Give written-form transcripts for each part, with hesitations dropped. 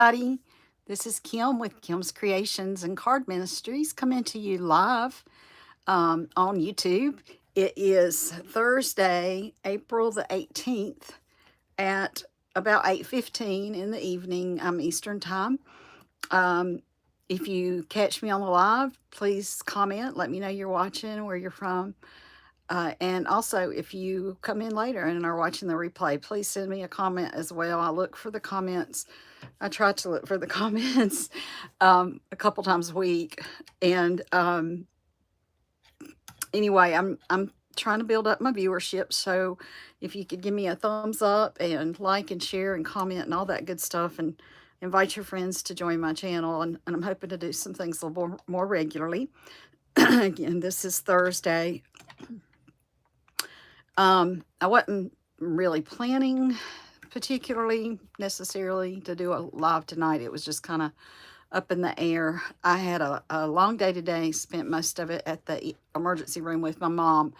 everybody. This is Kim with Kim's Creations and Card Ministries coming to you live on YouTube. It is Thursday, April the 18th at about 8:15 in the evening Eastern Time. Um, if you catch me on the live, please comment. Let me know you're watching, where you're from. And also, if you come in later and are watching the replay, please send me a comment as well. I look for the comments. I try to look for the comments a couple times a week. And anyway, I'm trying to build up my viewership. So if you could give me a thumbs up and like and share and comment and all that good stuff, and invite your friends to join my channel. And I'm hoping to do some things a little more regularly. Again, this is Thursday. I wasn't really planning particularly necessarily to do a live tonight. It was just kind of up in the air. I had a long day today, spent most of it at the emergency room with my mom.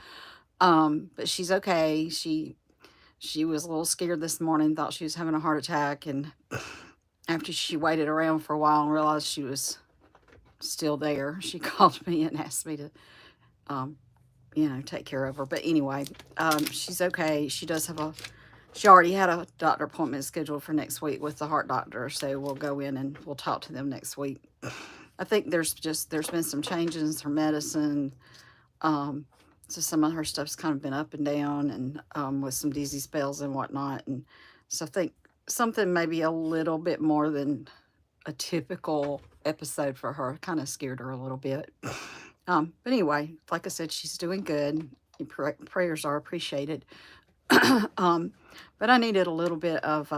But she's okay. She was a little scared this morning, thought she was having a heart attack, and after she waited around for a while and realized she was still there, she called me and asked me to um, take care of her. But anyway, she's okay. She already had a doctor appointment scheduled for next week with the heart doctor. So we'll go in and we'll talk to them next week. I think there's been some changes in her medicine. So some of her stuff's kind of been up and down, and with some dizzy spells and whatnot. And so I think something maybe a little bit more than a typical episode for her kind of scared her a little bit. But anyway, like I said, she's doing good. Prayers are appreciated. But I needed a little bit of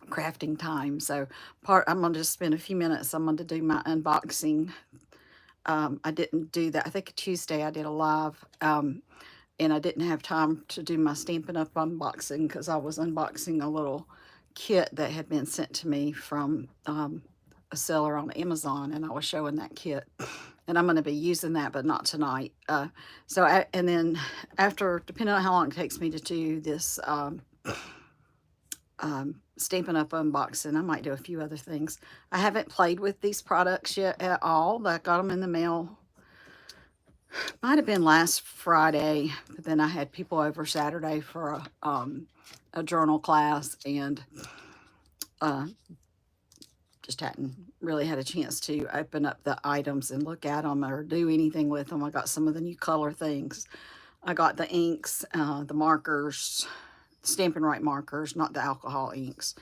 crafting time. So I'm going to just spend a few minutes. I'm going to do my unboxing. I didn't do that. I think Tuesday I did a live, and I didn't have time to do my Stampin' Up! Unboxing because I was unboxing a little kit that had been sent to me from a seller on Amazon, and I was showing that kit. And I'm going to be using that, but not tonight. And then after, depending on how long it takes me to do this Stampin' Up! Unboxing, I might do a few other things. I haven't played with these products yet at all. I got them in the mail. Might have been last Friday, but then I had people over Saturday for a journal class, and uh, just hadn't really had a chance to open up the items and look at them or do anything with them. I got some of the new color things. I got the inks, the markers, Stampin' Right markers, not the alcohol inks,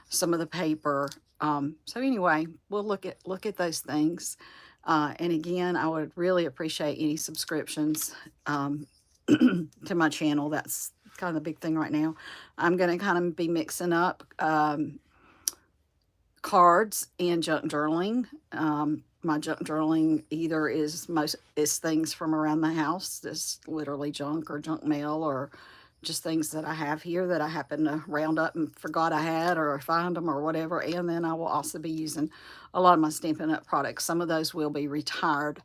some of the paper. So anyway, we'll look at those things. And again, I would really appreciate any subscriptions to my channel. That's kind of the big thing right now. I'm going to kind of be mixing up cards and junk journaling. My junk journaling either is things from around the house, just literally junk or junk mail, or just things that I have here that I happen to round up and forgot I had, or find them or whatever. And then I will also be using a lot of my Stampin' Up! Products. Some of those will be retired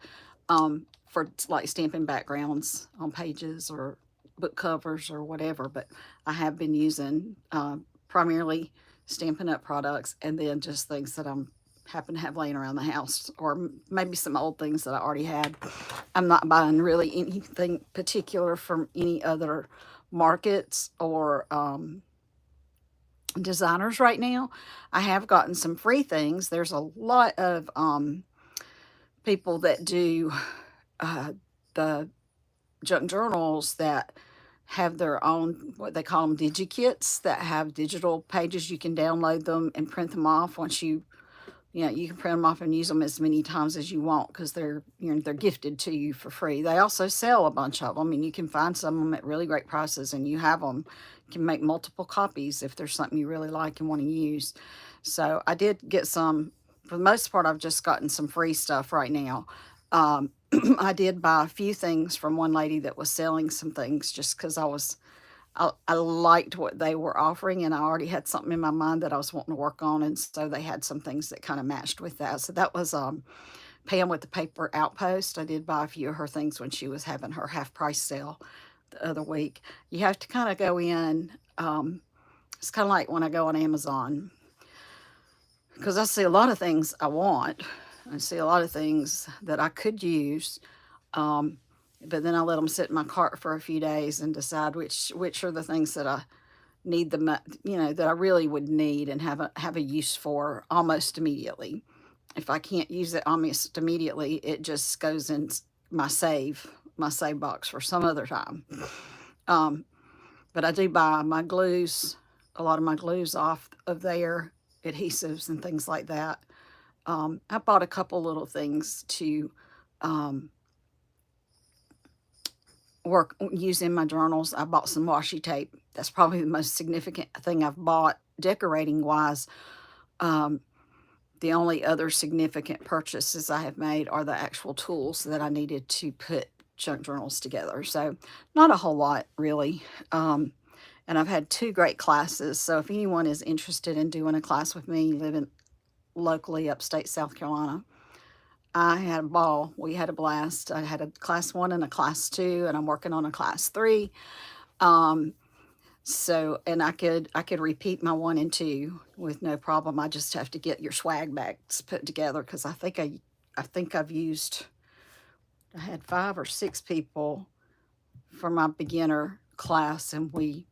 for like stamping backgrounds on pages or book covers or whatever. But I have been using primarily Stampin' Up! Products, and then just things that I'm happen to have laying around the house, or maybe some old things that I already had. I'm not buying really anything particular from any other markets or designers right now. I have gotten some free things. There's a lot of people that do the junk journals that have their own, what they call them, digikits, that have digital pages. You can download them and print them off. Once you can print them off and use them as many times as you want, because they're gifted to you for free. They also sell a bunch of them, and you can find some of them at really great prices, and you have them. You can make multiple copies if there's something you really like and want to use. So I did get some. For the most part, I've just gotten some free stuff right now. I did buy a few things from one lady that was selling some things just because I liked what they were offering, and I already had something in my mind that I was wanting to work on, and so they had some things that kind of matched with that. So that was Pam with the Paper Outpost. I did buy a few of her things when she was having her half price sale the other week. You have to kind of go in. It's kind of like when I go on Amazon. because I see a lot of things I want. I see a lot of things that I could use, um, but then I let them sit in my cart for a few days and decide which are the things that I need that I really would need and have a use for almost immediately. If I can't use it almost immediately, it just goes in my save box for some other time. Um, but I do buy my glues, a lot of my glues off of there, adhesives and things like that. I bought a couple little things to um, work use in my journals. I bought some washi tape. That's probably the most significant thing I've bought decorating wise. Um, the only other significant purchases I have made are the actual tools that I needed to put junk journals together. So, not a whole lot really. And I've had two great classes. So, if anyone is interested in doing a class with me, living locally upstate South Carolina, I had a ball. We had a blast. I had a class one and a class two, and I'm working on a class three. Um, and I could repeat my one and two with no problem. I just have to get your swag bags put together because I think I had 5 or 6 people for my beginner class, and we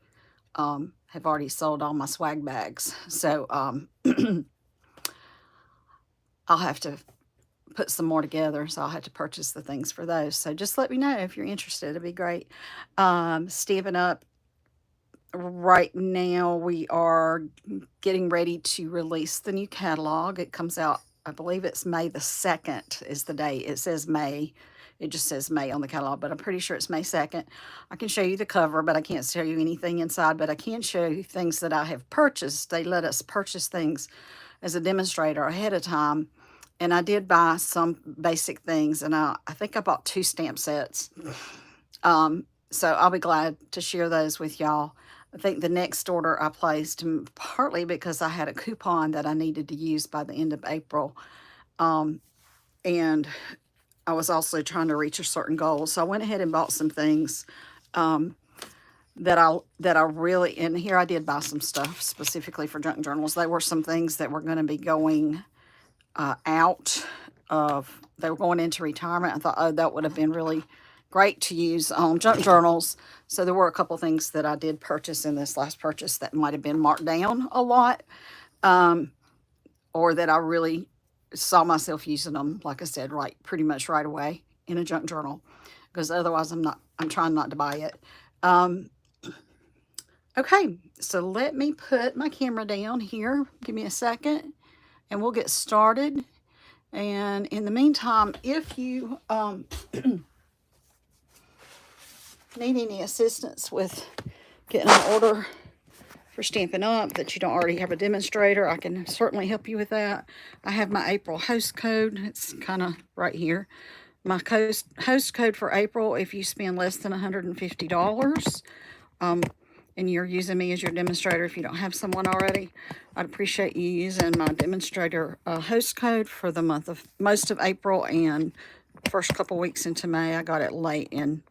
have already sold all my swag bags. So I'll have to put some more together. So I'll have to purchase the things for those. So just let me know if you're interested. It'd be great. Stamping up right now, we are getting ready to release the new catalog. It comes out, I believe it's May the 2nd is the date. It says May. It just says May on the catalog, but I'm pretty sure it's May 2nd. I can show you the cover, but I can't show you anything inside, but I can show you things that I have purchased. They let us purchase things as a demonstrator ahead of time. And I did buy some basic things, and I think I bought 2 stamp sets. So I'll be glad to share those with y'all. I think the next order I placed, partly because I had a coupon that I needed to use by the end of April. And I was also trying to reach a certain goal. So I went ahead and bought some things um, that I really, and here I did buy some stuff specifically for junk journals. They were some things that were going to be going out they were going into retirement. I thought, oh, that would have been really great to use on junk journals. So there were a couple things that I did purchase in this last purchase that might have been marked down a lot, um, or that I really saw myself using them, like I said, right, pretty much right away in a junk journal, because otherwise I'm trying not to buy it. Um, okay, so let me put my camera down here. Give me a second and we'll get started. And in the meantime, if you need any assistance with getting an order for Stampin' Up! That you don't already have a demonstrator, I can certainly help you with that. I have my April host code. It's kind of right here. My host code for April, if you spend less than $150, and you're using me as your demonstrator, if you don't have someone already, I'd appreciate you using my demonstrator host code for the most of April and first couple weeks into May. I got it late in,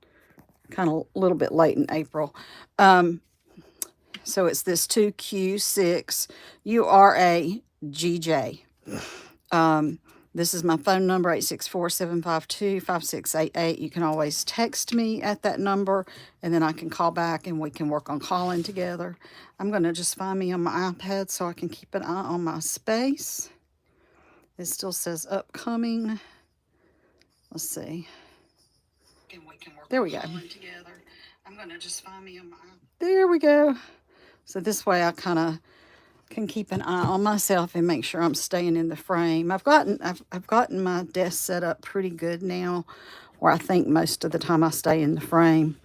kind of a little bit late in April. So it's this 2Q6URAGJ. This is my phone number, 864-752-5688. You can always text me at that number, and then I can call back and we can work on calling together. I'm going to just find me on my iPad so I can keep an eye on my space. It still says upcoming. Let's see. There we go. I'm going to just find me on my iPad. There we go. So this way I kind of can keep an eye on myself and make sure I'm staying in the frame. I've gotten my desk set up pretty good now, where I think most of the time I stay in the frame.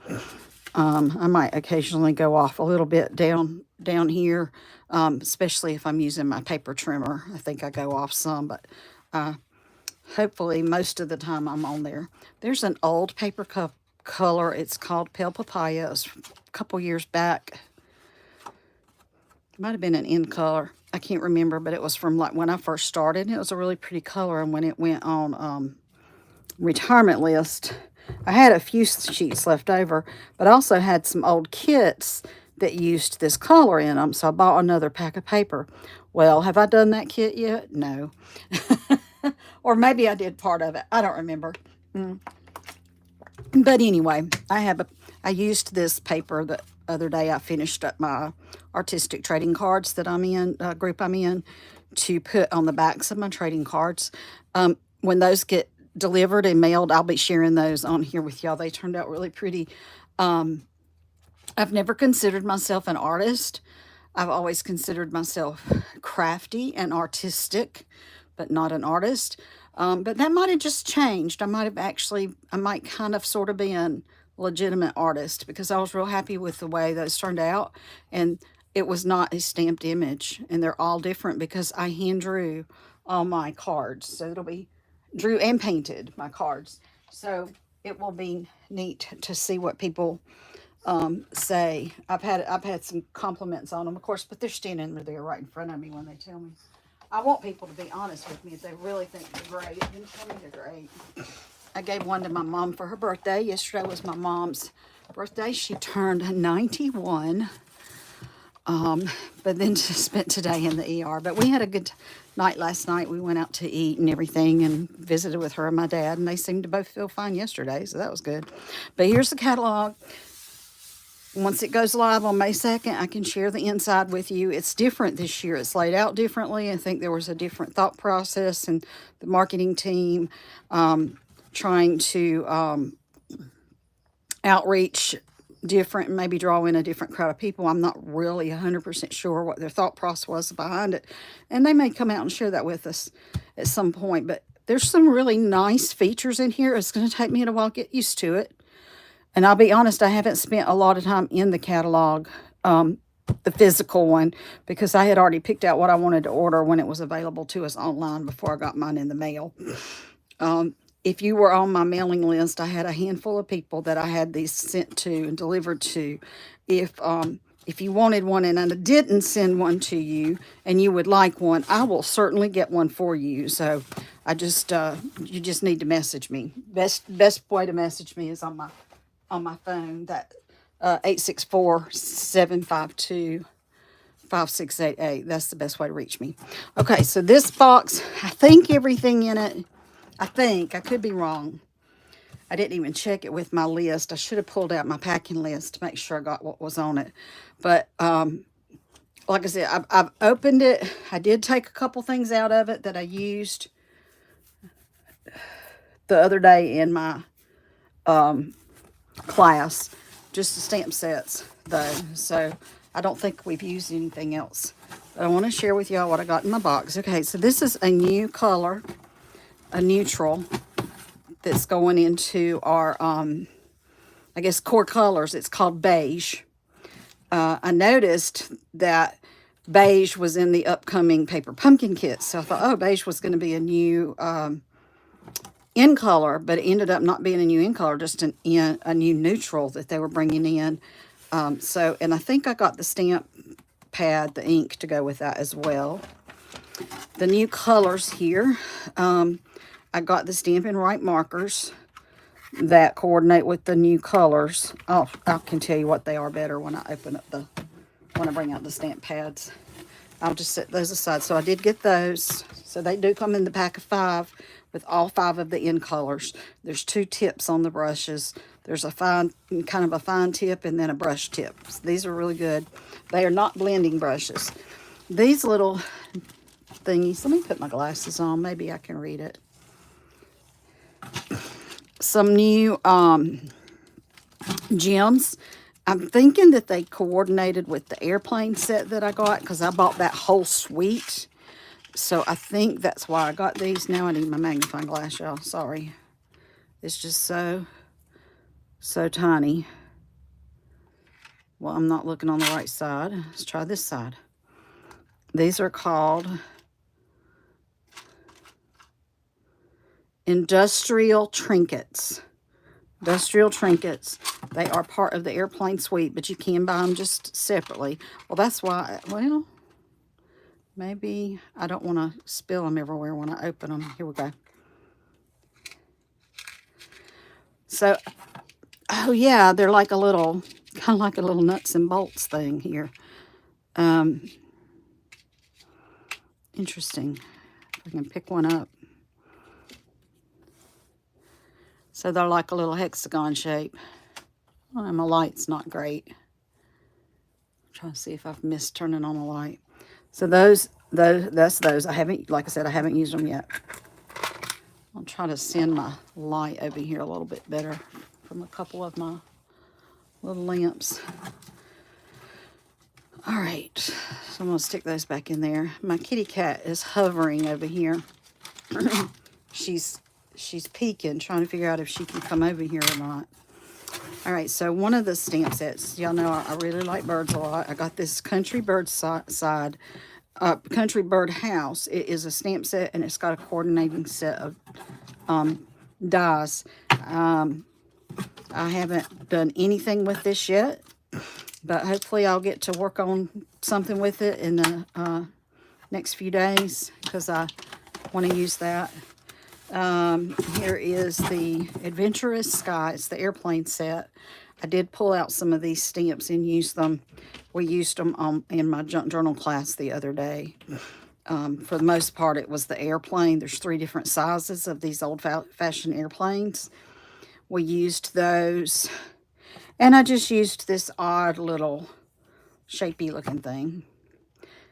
I might occasionally go off a little bit down here, especially if I'm using my paper trimmer. I think I go off some, but hopefully most of the time I'm on there. There's an old paper color. It's called Pale Papaya. It was a couple years back. It might have been an in color. I can't remember, but it was from like when I first started. It was a really pretty color, and when it went on retirement list, I had a few sheets left over, but I also had some old kits that used this color in them. So I bought another pack of paper. Well, have I done that kit yet? No. Or maybe I did part of it. I don't remember. But anyway, I used this paper the other day. I finished up my artistic trading cards that I'm in, group I'm in, to put on the backs of my trading cards. When those get delivered and mailed, I'll be sharing those on here with y'all. They turned out really pretty. I've never considered myself an artist. I've always considered myself crafty and artistic, but not an artist. But that might have just changed. I might kind of sort of be a legitimate artist because I was real happy with the way those turned out. And it was not a stamped image. And they're all different because I hand drew all my cards. So it'll be drew and painted my cards. So it will be neat to see what people say. I've had some compliments on them, of course, but they're standing there right in front of me when they tell me. I want people to be honest with me. If they really think they're great, then tell me they're great. I gave one to my mom for her birthday. Yesterday was my mom's birthday. She turned 91. But then spent today in the ER. But we had a good night last night. We went out to eat and everything and visited with her and my dad, and they seemed to both feel fine yesterday, so that was good. But here's the catalog. Once it goes live on May 2nd, I can share the inside with you. It's different this year. It's laid out differently. I think there was a different thought process, and the marketing team trying to outreach different and maybe draw in a different crowd of people. I'm not really 100% sure what their thought process was behind it. And they may come out and share that with us at some point. But there's some really nice features in here. It's going to take me a while to get used to it. And I'll be honest, I haven't spent a lot of time in the catalog, the physical one, because I had already picked out what I wanted to order when it was available to us online before I got mine in the mail. If you were on my mailing list, I had a handful of people that I had these sent to and delivered to. If you wanted one and I didn't send one to you and you would like one, I will certainly get one for you. So you just need to message me. Best way to message me is on my phone, that 864-752-5688. That's the best way to reach me. Okay, so this box, I think everything in it, I could be wrong. I didn't even check it with my list. I should have pulled out my packing list to make sure I got what was on it. But like I said, I've opened it. I did take a couple things out of it that I used the other day in my class, just the stamp sets though, so I don't think we've used anything else. But I want to share with y'all what I got in my box. Okay, so this is a new color, a neutral, that's going into our I guess core colors. It's called beige. I noticed that beige was in the upcoming paper pumpkin kit, so I thought, oh, beige was going to be a new in color, but it ended up not being a new in color, just a new neutral that they were bringing in. And I think I got the stamp pad, the ink, to go with that as well. The new colors here, I got the Stampin' Right markers that coordinate with the new colors. Oh, I can tell you what they are better when I bring out the stamp pads. I'll just set those aside. So I did get those. So they do come in the pack of 5 with all 5 of the in colors. There's 2 tips on the brushes. There's a kind of a fine tip and then a brush tip. So these are really good. They are not blending brushes. These little thingies, let me put my glasses on. Maybe I can read it. Some new gems. I'm thinking that they coordinated with the airplane set that I got because I bought that whole suite. So I think that's why I got these. Now I need my magnifying glass, y'all. Sorry. It's just so tiny. Well, I'm not looking on the right side. Let's try this side. These are called industrial trinkets. Industrial trinkets. They are part of the airplane suite, but you can buy them just separately. Well, that's why, well, maybe I don't want to spill them everywhere when I open them. Here we go. So Oh yeah, they're like a little, kind of like a little nuts and bolts thing here. Um, Interesting. If I can pick one up. So they're like a little hexagon shape. Oh, my light's not great. I'm trying to see if I've missed turning on a light. So that's those. I haven't, like I said, I haven't used them yet. I'll try to send my light over here a little bit better from a couple of my little lamps. All right, so I'm gonna stick those back in there. My kitty cat is hovering over here. she's peeking, trying to figure out if she can come over here or not. All right, so one of the stamp sets, y'all know I really like birds a lot. I got this Country Bird Country Bird House. It is a stamp set, and it's got a coordinating set of dies. I haven't done anything with this yet, but hopefully I'll get to work on something with it in the next few days, because I want to use that. Here is the Adventurous Sky. It's the airplane set. I did pull out some of these stamps and use them. We used them in my junk journal class the other day. For the most part, it was the airplane. There's 3 different sizes of these old-fashioned airplanes. We used those. And I just used this odd little shapy looking thing.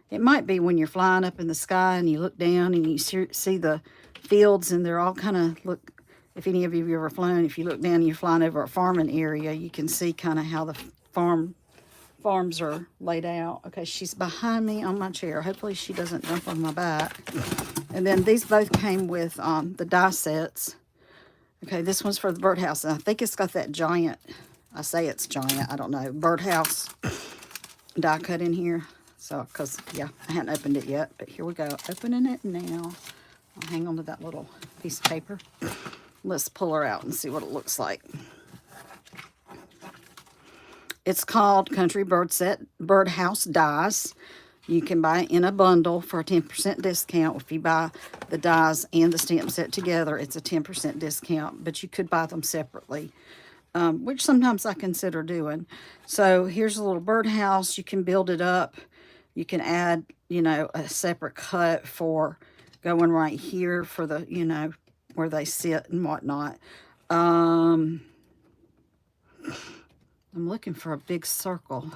It might be when you're flying up in the sky and you look down and you see the fields, and they're all kind of, look, if any of you have ever flown, if you look down and you're flying over a farming area, you can see kind of how the farms are laid out. Okay, she's behind me on my chair. Hopefully she doesn't jump on my back. And then these both came with the die sets. Okay, this one's for the birdhouse, and I think it's got that giant, I say it's giant, I don't know, birdhouse die cut in here. So, because, yeah, I hadn't opened it yet, but here we go. Opening it now. I'll hang on to that little piece of paper. Let's pull her out and see what it looks like. It's called Country Birdhouse Dies. You can buy it in a bundle for a 10% discount. If you buy the dies and the stamp set together, it's a 10% discount, but you could buy them separately, which sometimes I consider doing. So here's a little birdhouse. You can build it up. You can add, you know, a separate cut for going right here for the, you know, where they sit and whatnot. I'm looking for a big circle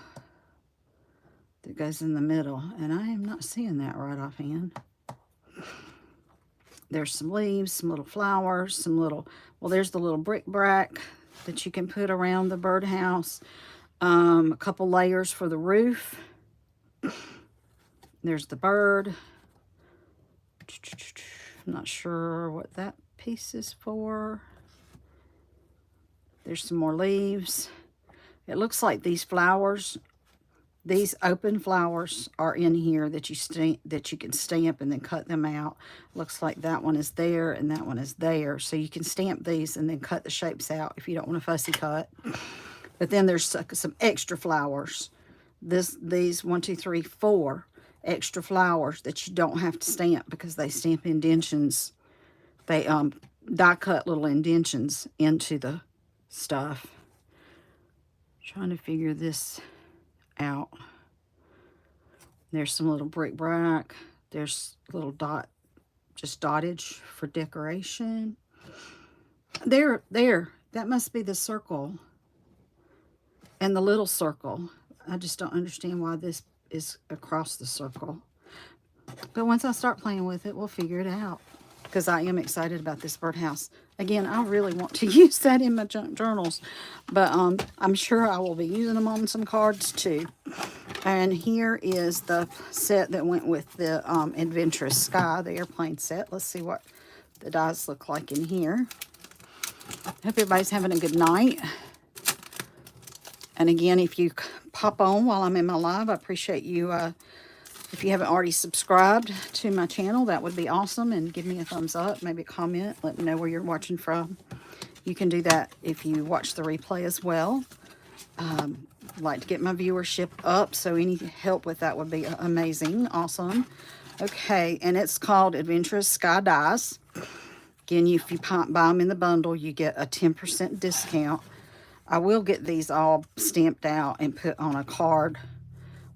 that goes in the middle, and I am not seeing that right offhand. There's some leaves, some little flowers, some little, well, there's the little bric-a-brac that you can put around the birdhouse. A couple layers for the roof. There's the bird. I'm not sure what that piece is for. There's some more leaves. It looks like these flowers, these open flowers are in here that you can stamp and then cut them out. Looks like that one is there and that one is there. So you can stamp these and then cut the shapes out if you don't want a fussy cut. But then there's some extra flowers. These 1, 2, 3, 4 extra flowers that you don't have to stamp, because they stamp indentions. They die cut little indentions into the stuff. Trying to figure this out. There's some little bric-a-brac. There's little just dottage for decoration. There. That must be the circle and the little circle. I just don't understand why this is across the circle. But once I start playing with it, we'll figure it out, because I am excited about this birdhouse. Again, I really want to use that in my junk journals, but I'm sure I will be using them on some cards too. And here is the set that went with the Adventurous Sky, the airplane set. Let's see what the dies look like in here. Hope everybody's having a good night. And again, if you pop on while I'm in my live, I appreciate you. If you haven't already subscribed to my channel, that would be awesome. And give me a thumbs up, maybe a comment. Let me know where you're watching from. You can do that if you watch the replay as well. I'd like to get my viewership up, so any help with that would be amazing. Awesome. Okay, and it's called Adventurous Sky Dies. Again, if you buy them in the bundle, you get a 10% discount. I will get these all stamped out and put on a card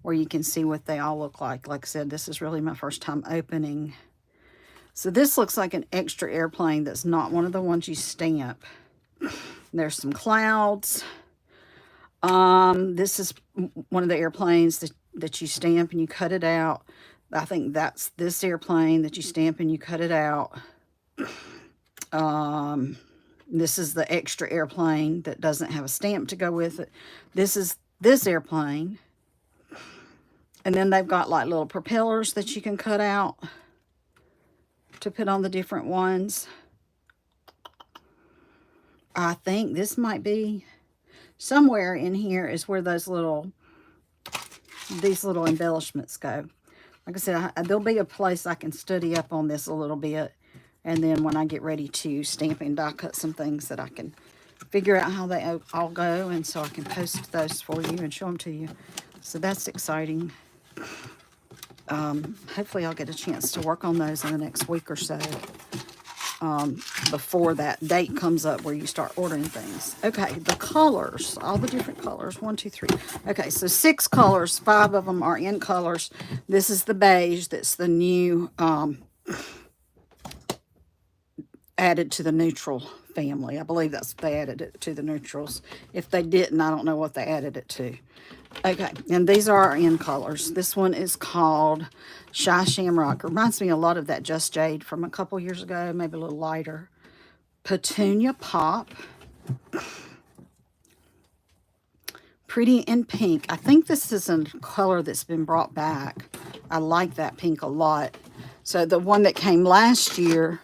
where you can see what they all look like. Like I said, this is really my first time opening. So this looks like an extra airplane that's not one of the ones you stamp. There's some clouds. This is one of the airplanes that you stamp and you cut it out. I think that's this airplane that you stamp and you cut it out. This is the extra airplane that doesn't have a stamp to go with it. This is this airplane. And then they've got like little propellers that you can cut out to put on the different ones. I think this might be somewhere in here is where these little embellishments go. Like I said, there'll be a place I can study up on this a little bit. And then when I get ready to stamp and die cut some things that I can figure out how they all go. And so I can post those for you and show them to you. So that's exciting. Hopefully I'll get a chance to work on those in the next week or so. Before that date comes up where you start ordering things. Okay, the colors, all the different colors. 1, 2, 3. Okay, so 6 colors. 5 of them are in colors. This is the beige. That's the new added to the neutral family. I believe that's they added it to the neutrals. If they didn't, I don't know what they added it to. Okay, and these are in colors. This one is called Shy Shamrock. Reminds me a lot of that Just Jade from a couple years ago, maybe a little lighter. Petunia Pop. Pretty in Pink. I think this is a color that's been brought back. I like that pink a lot. So the one that came last year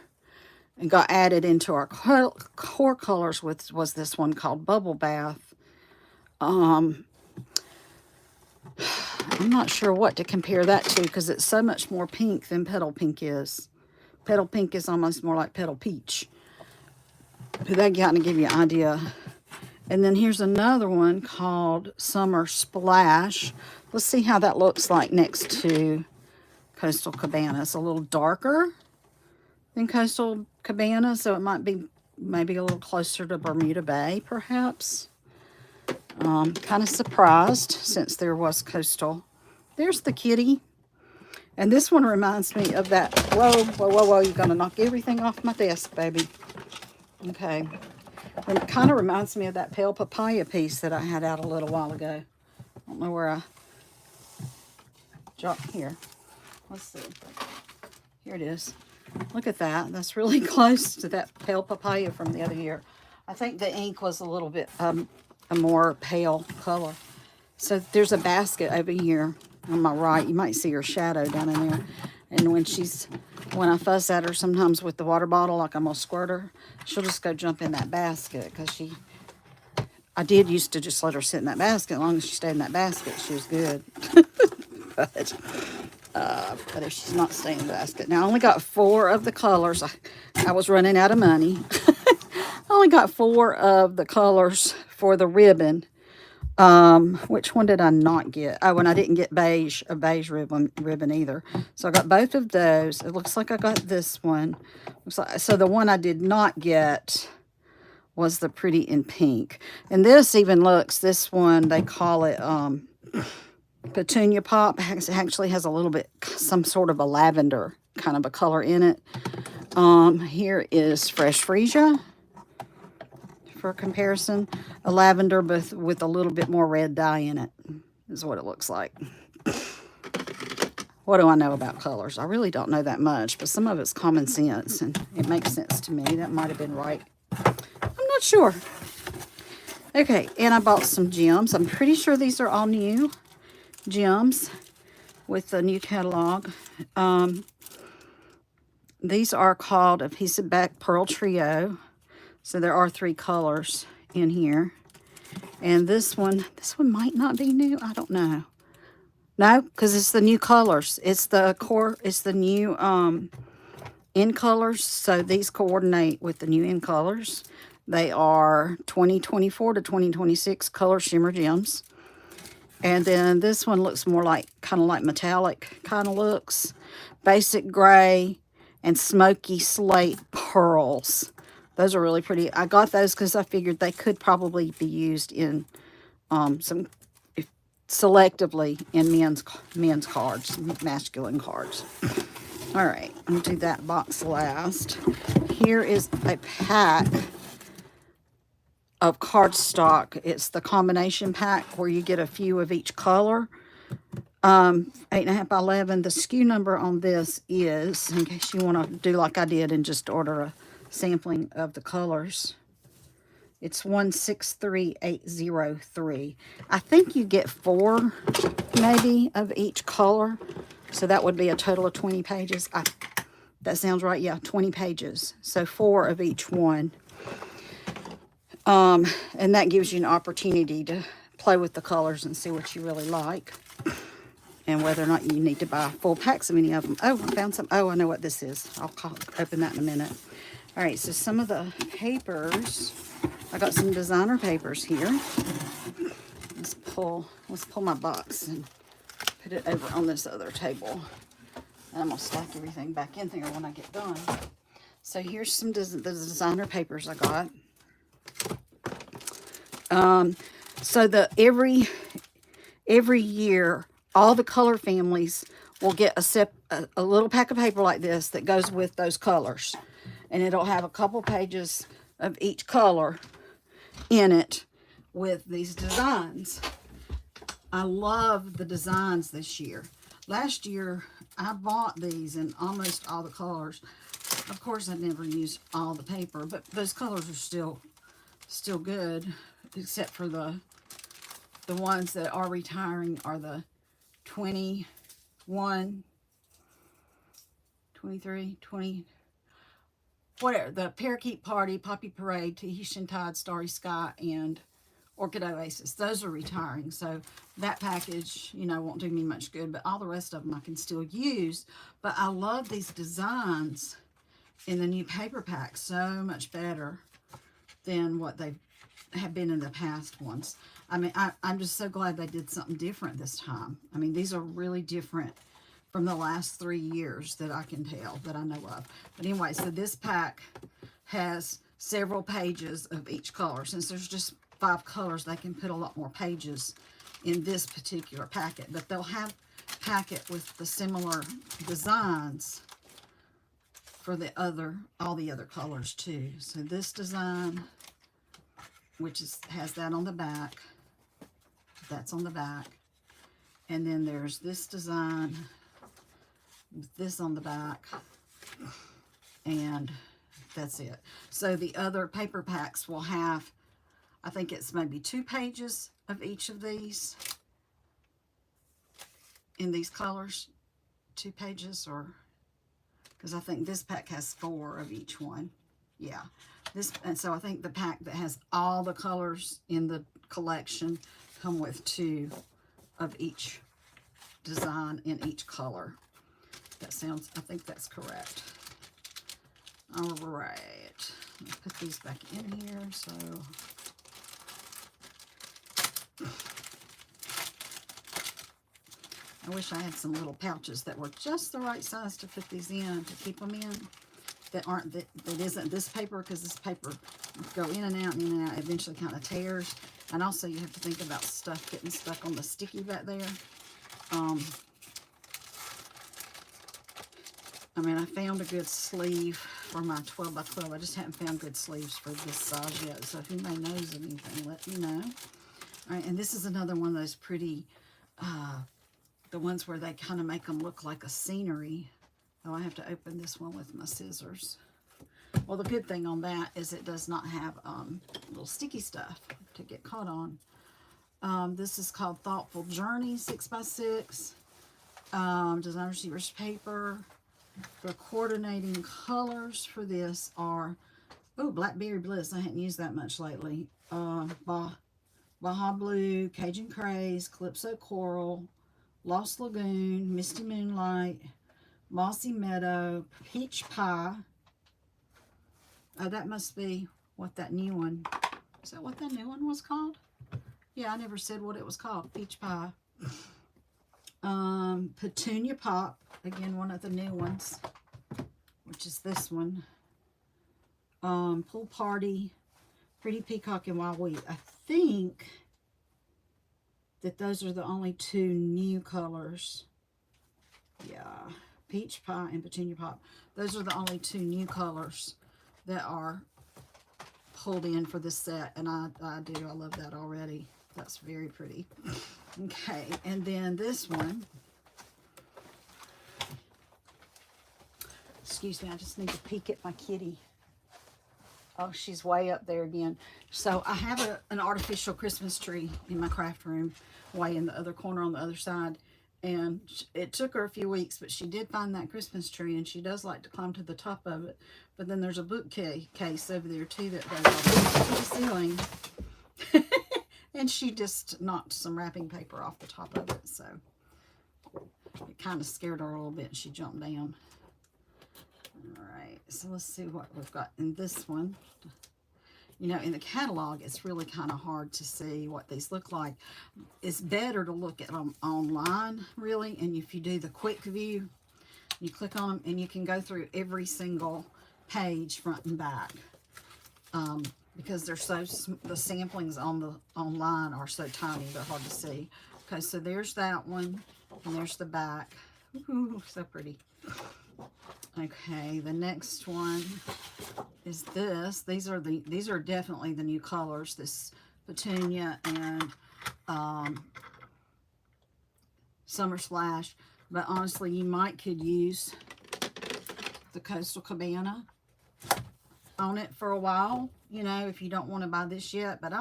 and got added into our core colors was this one called Bubble Bath. I'm not sure what to compare that to because it's so much more pink than Petal Pink is. Petal Pink is almost more like Petal Peach. But that kind of give you an idea. And then here's another one called Summer Splash. Let's see how that looks like next to Coastal Cabana. It's a little darker than Coastal Cabana, so it might be maybe a little closer to Bermuda Bay, perhaps. Kind of surprised since there was Coastal. There's the kitty. And this one reminds me of that. Whoa, whoa, whoa, whoa. You're going to knock everything off my desk, baby. Okay. And it kind of reminds me of that pale papaya piece that I had out a little while ago. I don't know where I dropped here. Let's see. Here it is. Look at that. That's really close to that pale papaya from the other year. I think the ink was a little bit a more pale color. So there's a basket over here on my right. You might see her shadow down in there. And when I fuss at her sometimes with the water bottle, like I'm gonna squirt her, she'll just go jump in that basket because I did used to just let her sit in that basket. As long as she stayed in that basket, she was good. but if she's not staying in the basket. Now I only got 4 of the colors. I was running out of money. I only got 4 of the colors for the ribbon. Which one did I not get? Oh, and I didn't get a beige ribbon either. So I got both of those. It looks like I got this one. So the one I did not get was the Pretty in Pink. And this even this one, they call it Petunia Pop. It actually has a little bit, some sort of a lavender kind of a color in it. Here is Fresh Freesia. For comparison, a lavender but with a little bit more red dye in it is what it looks like. What do I know about colors? I really don't know that much, but some of it's common sense and it makes sense to me. That might have been right. I'm not sure. Okay, and I bought some gems. I'm pretty sure these are all new gems with the new catalog. These are called Adhesive Back Pearl Trio. So there are 3 colors in here. And this one might not be new. I don't know. No, because it's the new colors. It's the new in colors. So these coordinate with the new in colors. They are 2024 to 2026 color shimmer gems. And then this one looks more like, kind of like metallic kind of looks. Basic gray and smoky slate pearls. Those are really pretty. I got those because I figured they could probably be used in some selectively in men's cards, masculine cards. All right, I'll do that box last. Here is a pack of cardstock. It's the combination pack where you get a few of each color. 8.5 by 11. The SKU number on this is, in case you want to do like I did and just order a sampling of the colors, it's 163803. I think you get 4 maybe of each color, so that would be a total of 20 pages. That sounds right. Yeah, 20 pages, so 4 of each one. And that gives you an opportunity to play with the colors and see what you really like, and whether or not you need to buy full packs of any of them. Oh, I found some. Oh, I know what this is. I'll open that in a minute. All right, so some of the papers. I got some designer papers here. Let's pull my box and put it over on this other table. And I'm gonna stack everything back in there when I get done. So here's some the designer papers I got. So every year, all the color families will get a little pack of paper like this that goes with those colors. And it'll have a couple pages of each color in it with these designs. I love the designs this year. Last year, I bought these in almost all the colors. Of course, I never used all the paper, but those colors are still good, except for the ones that are retiring are the 21, 23, 20, whatever. The Parakeet Party, Poppy Parade, Tahitian Tide, Starry Sky, and Orchid Oasis. Those are retiring, so that package, won't do me much good, but all the rest of them I can still use. But I love these designs in the new paper pack so much better than what they have been in the past ones. I mean, I'm just so glad they did something different this time. I mean, these are really different from the last 3 years that I can tell, that I know of. But anyway, so this pack has several pages of each color. Since there's just 5 colors, they can put a lot more pages in this particular packet. But they'll have a packet with the similar designs for all the other colors too. So this design, which has that on the back, that's on the back. And then there's this design with this on the back, and that's it. So the other paper packs will have, I think it's maybe 2 pages of each of these in these colors. 2 pages, or because I think this pack has 4 of each one. Yeah, and so I think the pack that has all the colors in the collection come with 2 of each design in each color. I think that's correct. All right, let's put these back in here. So I wish I had some little pouches that were just the right size to put these in, to keep them in, that isn't this paper, because this paper go in and out and in and out, eventually kind of tears. And also you have to think about stuff getting stuck on the sticky back there. I mean, I found a good sleeve for my 12 by 12. I just haven't found good sleeves for this size yet. So if anybody knows of anything, let me know. All right, and this is another one of those pretty, the ones where they kind of make them look like a scenery. Oh, I have to open this one with my scissors. Well, the good thing on that is it does not have little sticky stuff to get caught on. This is called Thoughtful Journey 6 by 6. Designer Sears paper. The coordinating colors for this are, Blackberry Bliss. I hadn't used that much lately. Baja Blue, Cajun Craze, Calypso Coral, Lost Lagoon, Misty Moonlight, Mossy Meadow, Peach Pie. Oh, that must be what that new one, is that what that new one was called? Yeah, I never said what it was called. Peach Pie. Petunia Pop, again, one of the new ones, which is this one. Pool Party, Pretty Peacock, and Wild Wheat. I think that those are the only two new colors. Yeah, Peach Pie and Petunia Pop. Those are the only two new colors that are pulled in for this set, and I love that already. That's very pretty. Okay, and then this one, excuse me, I just need to peek at my kitty. Oh, she's way up there again. So I have an artificial Christmas tree in my craft room, way in the other corner on the other side. And it took her a few weeks, but she did find that Christmas tree, and she does like to climb to the top of it. But then there's a bookcase over there, too, that goes all to the ceiling. And she just knocked some wrapping paper off the top of it, so it kind of scared her a little bit, and she jumped down. All right, so let's see what we've got in this one. You know, in the catalog, it's really kind of hard to see what these look like. It's better to look at them online, really, and if you do the quick view, you click on them, and you can go through every single page, front and back, because they're so, the samplings on the online are so tiny, they're hard to see. Okay, so there's that one, and there's the back. Ooh, so pretty. Okay, the next one is this. These are definitely the new colors. This Petunia and Summer Splash. But honestly, you could use the Coastal Cabana on it for a while, you know, if you don't want to buy this yet. But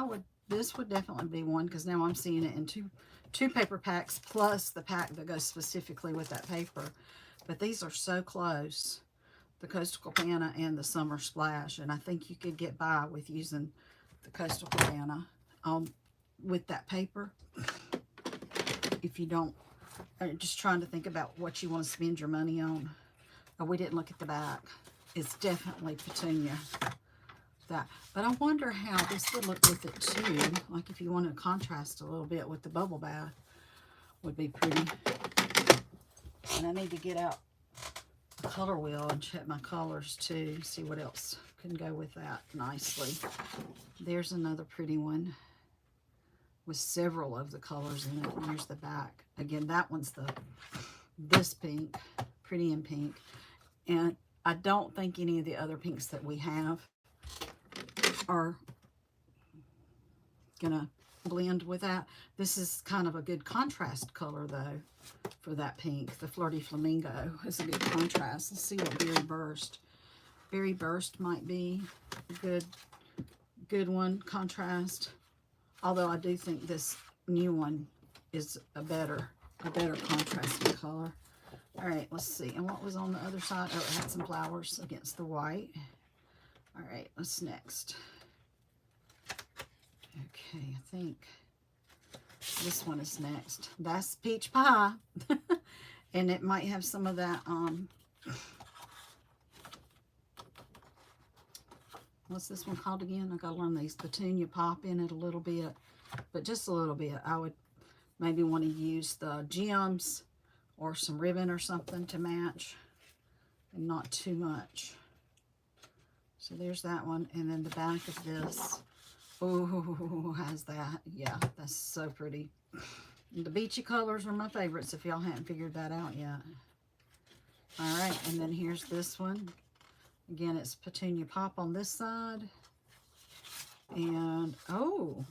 this would definitely be one, because now I'm seeing it in two paper packs plus the pack that goes specifically with that paper. But these are so close, the Coastal Cabana and the Summer Splash, and I think you could get by with using the Coastal Cabana with that paper. If you don't, just trying to think about what you want to spend your money on. Oh, we didn't look at the back. It's definitely Petunia. That, but I wonder how this would look with it too. Like if you want to contrast a little bit with the bubble bath, would be pretty. And I need to get out a color wheel and check my colors too, see what else can go with that nicely. There's another pretty one with several of the colors in it. And here's the back. Again, that one's this pink, pretty in pink. And I don't think any of the other pinks that we have are gonna blend with that. This is kind of a good contrast color though for that pink. The Flirty Flamingo is a good contrast. Let's see what Berry Burst might be a good one, contrast. Although I do think this new one is a better contrasting color. All right, let's see. And what was on the other side? Oh, it had some flowers against the white. All right, what's next? Okay, I think this one is next. That's Peach Pie. And it might have some of that, what's this one called again? I gotta learn these. Petunia Pop in it a little bit, but just a little bit. I would maybe want to use the gems or some ribbon or something to match, and not too much. So there's that one, and then the back of this. Oh, has that. Yeah, that's so pretty. And the beachy colors are my favorites if y'all haven't figured that out yet. All right, and then here's this one. Again, it's Petunia Pop on this side. And, oh,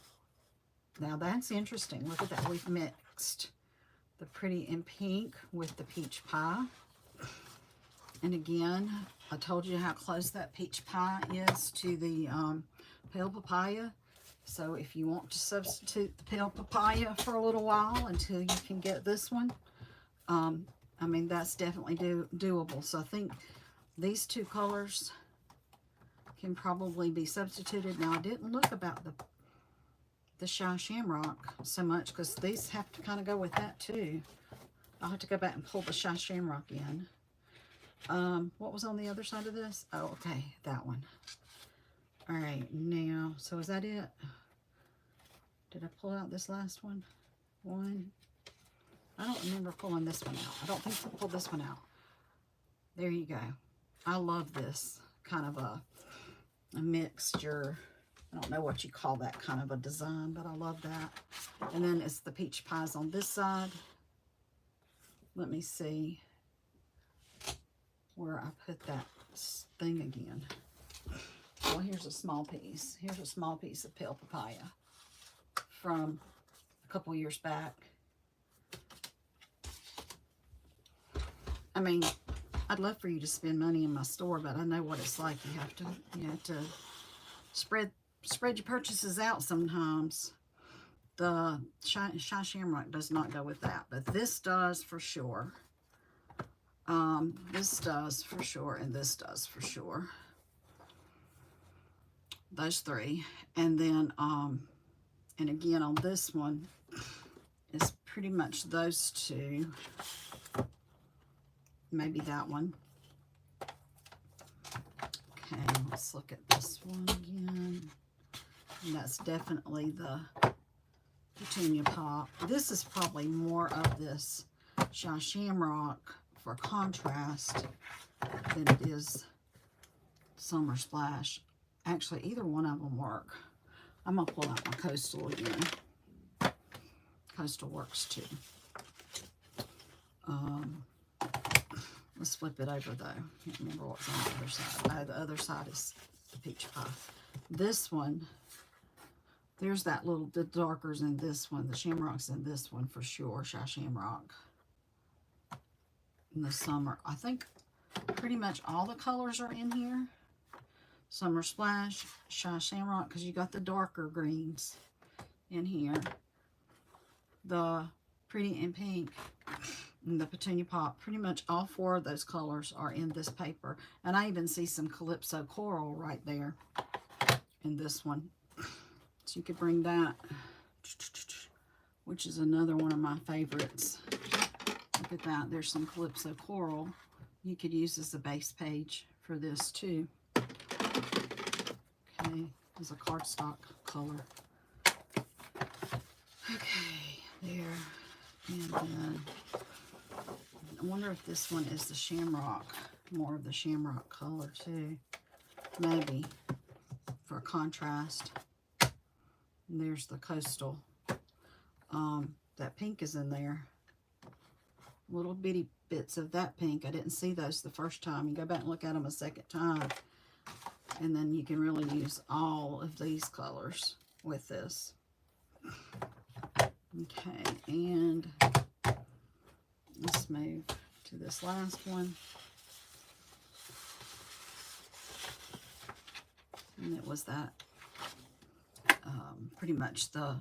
now that's interesting. Look at that. We've mixed the pretty in pink with the Peach Pie. And again, I told you how close that Peach Pie is to the Pale Papaya. So if you want to substitute the Pale Papaya for a little while until you can get this one, I mean, that's definitely doable. So I think these two colors can probably be substituted. Now, I didn't look about the Shy Shamrock so much, because these have to kind of go with that too. I'll have to go back and pull the Shy Shamrock in. What was on the other side of this? Oh, okay, that one. All right, now, so is that it? Did I pull out this last one? I don't remember pulling this one out. I don't think I pulled this one out. There you go. I love this kind of a a mixture. I don't know what you call that kind of a design, but I love that. And then it's the peach pies on this side. Let me see where I put that thing again. Well, here's a small piece. Here's a small piece of pale papaya from a couple years back. I mean, I'd love for you to spend money in my store, but I know what it's like. You have to spread your purchases out sometimes. The Shy Shamrock does not go with that, but this does for sure. This does for sure, and this does for sure. Those three. And then, and again on this one, it's pretty much those two. Maybe that one. Okay, let's look at this one again. And that's definitely the Petunia Pop. This is probably more of this Shy Shamrock for contrast than it is Summer Splash. Actually, either one of them work. I'm going to pull out my Coastal again. Coastal works too. Let's flip it over though. Can't remember what's on the other side. The other side is the peach pie. This one, there's that little, the darkers in this one. The Shamrock's in this one for sure. Shy Shamrock. In the summer. I think pretty much all the colors are in here. Summer Splash, Shy Shamrock, because you got the darker greens in here. The Pretty in Pink and the Petunia Pop. Pretty much all four of those colors are in this paper. And I even see some Calypso Coral right there in this one. So you could bring that, which is another one of my favorites. Look at that. There's some Calypso Coral you could use as a base page for this too. Okay, there's a cardstock color. Okay, there. And then I wonder if this one is the Shamrock, more of the Shamrock color too. Maybe for contrast. And there's the Coastal. That pink is in there. Little bitty bits of that pink. I didn't see those the first time. You go back and look at them a second time. And then you can really use all of these colors with this. Okay, and let's move to this last one. And it was that, pretty much the,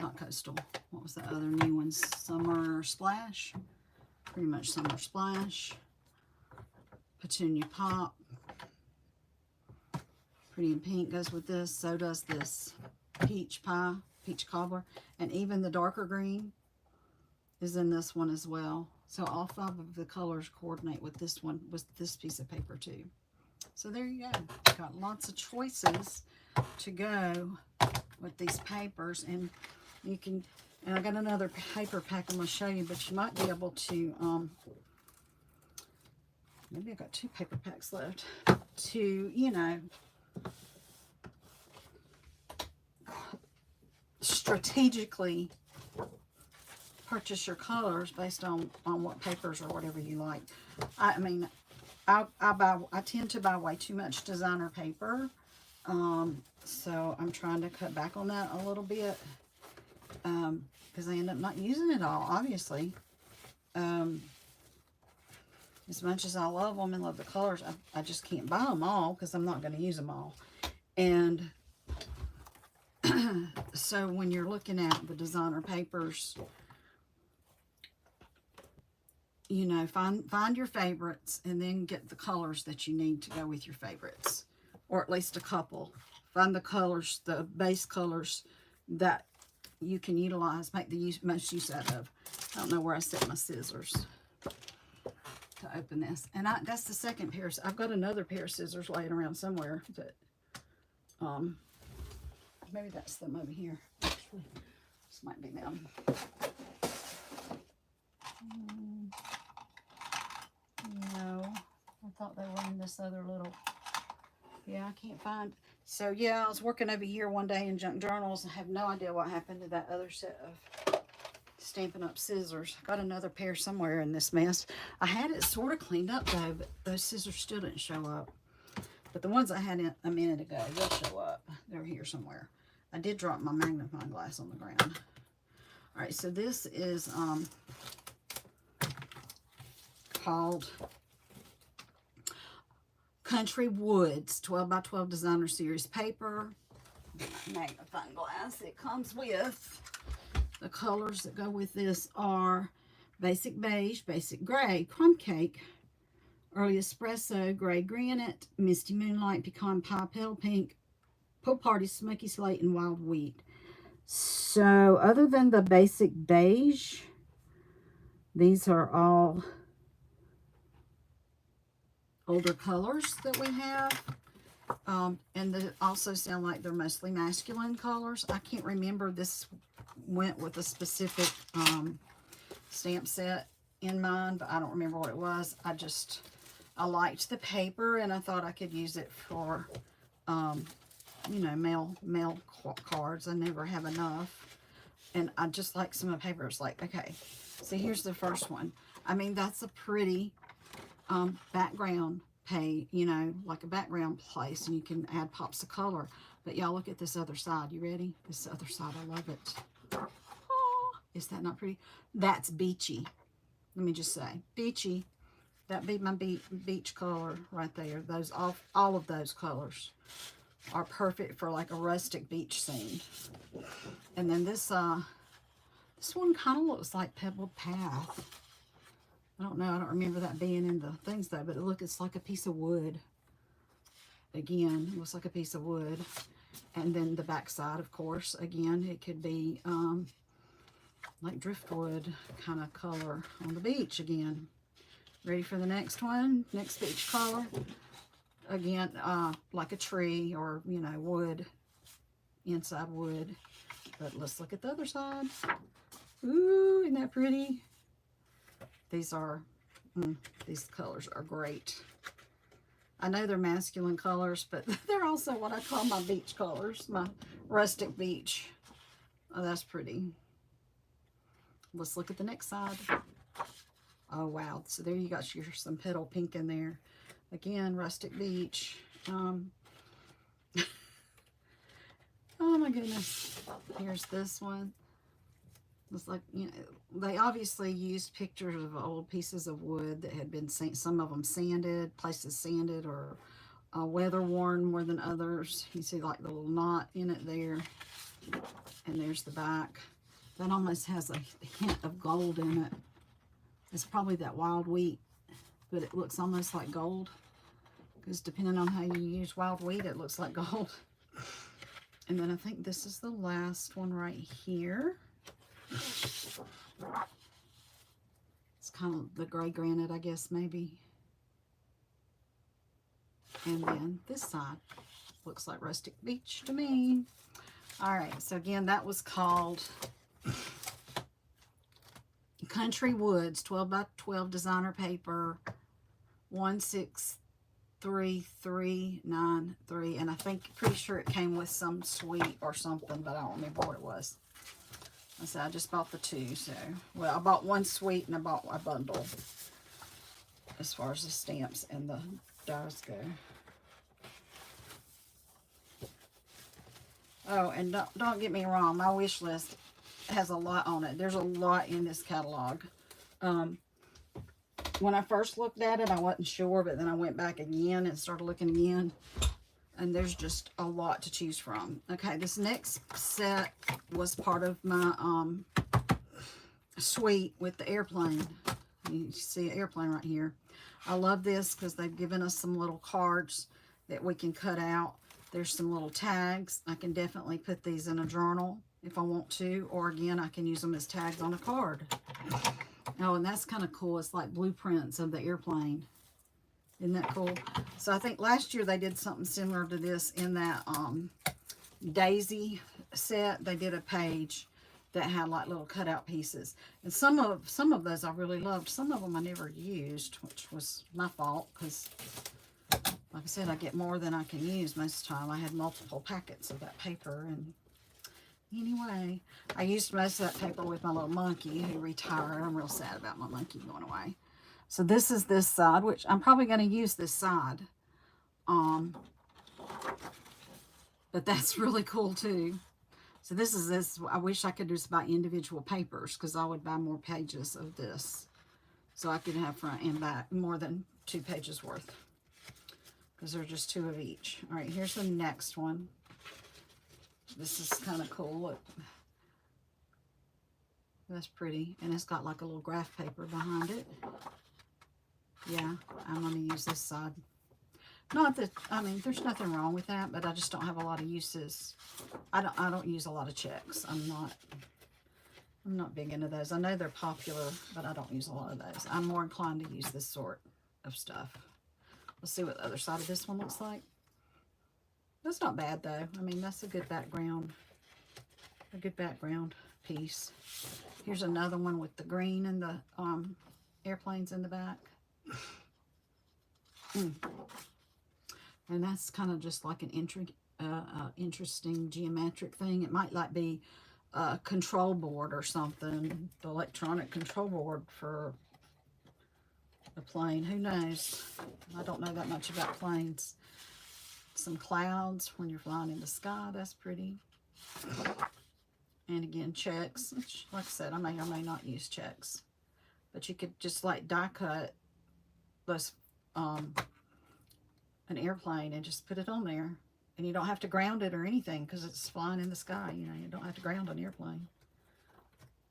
not Coastal, what was the other new one? Summer Splash. Pretty much Summer Splash. Petunia Pop. Pretty in Pink goes with this. So does this Peach Pie, Peach Cobbler. And even the darker green is in this one as well. So all five of the colors coordinate with this one, with this piece of paper too. So there you go. Got lots of choices to go with these papers. And you can, and I got another paper pack I'm going to show you, but you might be able to, maybe I got 2 paper packs left, to, you know, strategically purchase your colors based on what papers or whatever you like. I mean, I tend to buy way too much designer paper, so I'm trying to cut back on that a little bit, because I end up not using it all, obviously. As much as I love them and love the colors, I just can't buy them all because I'm not going to use them all. And so when you're looking at the designer papers, you know, find your favorites and then get the colors that you need to go with your favorites, or at least a couple. Find the colors, the base colors that you can utilize, make the most use out of. I don't know where I set my scissors to open this. And that's the second pair. I've got another pair of scissors laying around somewhere, but maybe that's them over here. Actually, this might be them. No, I thought they were in this other little Yeah, I can't find. So yeah, I was working over here one day in junk journals. I have no idea what happened to that other set of Stampin' Up scissors. I got another pair somewhere in this mess. I had it sort of cleaned up though, but those scissors still didn't show up. But the ones I had in a minute ago, they'll show up. They're here somewhere. I did drop my magnifying glass on the ground. All right, so this is called Country Woods 12 by 12 designer series paper. Magnifying glass. It comes with the colors that go with this are basic beige, basic gray, crumb cake, early espresso, gray granite, misty moonlight, pecan pie, petal pink, pool party, smoky slate, and wild wheat. So other than the basic beige, these are all older colors that we have. And they also sound like they're mostly masculine colors. I can't remember, this went with a specific stamp set in mind, but I don't remember what it was. I liked the paper, and I thought I could use it for, you know, mail cards. I never have enough. And I just like some of the paper. It's like, okay, so here's the first one. I mean, that's a pretty background page, you know, like a background place, and you can add pops of color. But y'all look at this other side. You ready? This other side, I love it. Oh, is that not pretty? That's beachy. Let me just say, beachy. That'd be my beach color right there. Those all of those colors are perfect for like a rustic beach scene. And then this one kind of looks like Pebbled Path. I don't know. I don't remember that being in the things though, but look, it's like a piece of wood. Again, it looks like a piece of wood. And then the back side, of course, again, it could be like driftwood kind of color on the beach again. Ready for the next one? Next beach color. Again, like a tree or, you know, wood, inside wood. But let's look at the other side. Ooh, isn't that pretty? These are, these colors are great. I know they're masculine colors, but they're also what I call my beach colors, my rustic beach. Oh, that's pretty. Let's look at the next side. Oh, wow. So there you got some petal pink in there. Again, rustic beach. Oh, my goodness. Here's this one. It's like, you know, they obviously used pictures of old pieces of wood that had been, some of them sanded, places sanded or weather worn more than others. You see like the little knot in it there. And there's the back. That almost has a hint of gold in it. It's probably that wild wheat, but it looks almost like gold. Because depending on how you use wild wheat, it looks like gold. And then I think this is the last one right here. It's kind of the gray granite, I guess, maybe. And then this side looks like rustic beach to me. All right, so again, that was called Country Woods 12 by 12 designer paper, 163393, and I think, pretty sure it came with some sweet or something, but I don't remember what it was. I said I just bought the two, so, well, I bought one sweet and I bought a bundle as far as the stamps and the dies go. Oh, and don't get me wrong, my wish list has a lot on it. There's a lot in this catalog. When I first looked at it, I wasn't sure, but then I went back again and started looking again. And there's just a lot to choose from. Okay, this next set was part of my suite with the airplane. You see an airplane right here. I love this because they've given us some little cards that we can cut out. There's some little tags. I can definitely put these in a journal if I want to, or again, I can use them as tags on a card. Oh, and that's kind of cool. It's like blueprints of the airplane. Isn't that cool? So I think last year they did something similar to this in that Daisy set. They did a page that had like little cutout pieces. And some of those I really loved. Some of them I never used, which was my fault because, like I said, I get more than I can use most of the time. I had multiple packets of that paper, and anyway, I used most of that paper with my little monkey who retired. I'm real sad about my monkey going away. So this is this side, which I'm probably going to use this side. But that's really cool too. So this is this. I wish I could just buy individual papers, because I would buy more pages of this. So I could have front and back, more than 2 pages worth, because they're just 2 of each. All right, here's the next one. This is kind of cool. Look, that's pretty, and it's got like a little graph paper behind it. Yeah, I'm going to use this side. Not that, I mean, there's nothing wrong with that, but I just don't have a lot of uses. I don't use a lot of checks. I'm not big into those. I know they're popular, but I don't use a lot of those. I'm more inclined to use this sort of stuff. Let's see what the other side of this one looks like. That's not bad though. I mean, that's a good background piece. Here's another one with the green and the airplanes in the back. And that's kind of just like an interesting geometric thing. It might like be a control board or something, the electronic control board for a plane. Who knows? I don't know that much about planes. Some clouds when you're flying in the sky. That's pretty. And again, checks. Which, like I said, I may or may not use checks. But you could just like die cut those an airplane and just put it on there, and you don't have to ground it or anything, because it's flying in the sky. You know, you don't have to ground an airplane.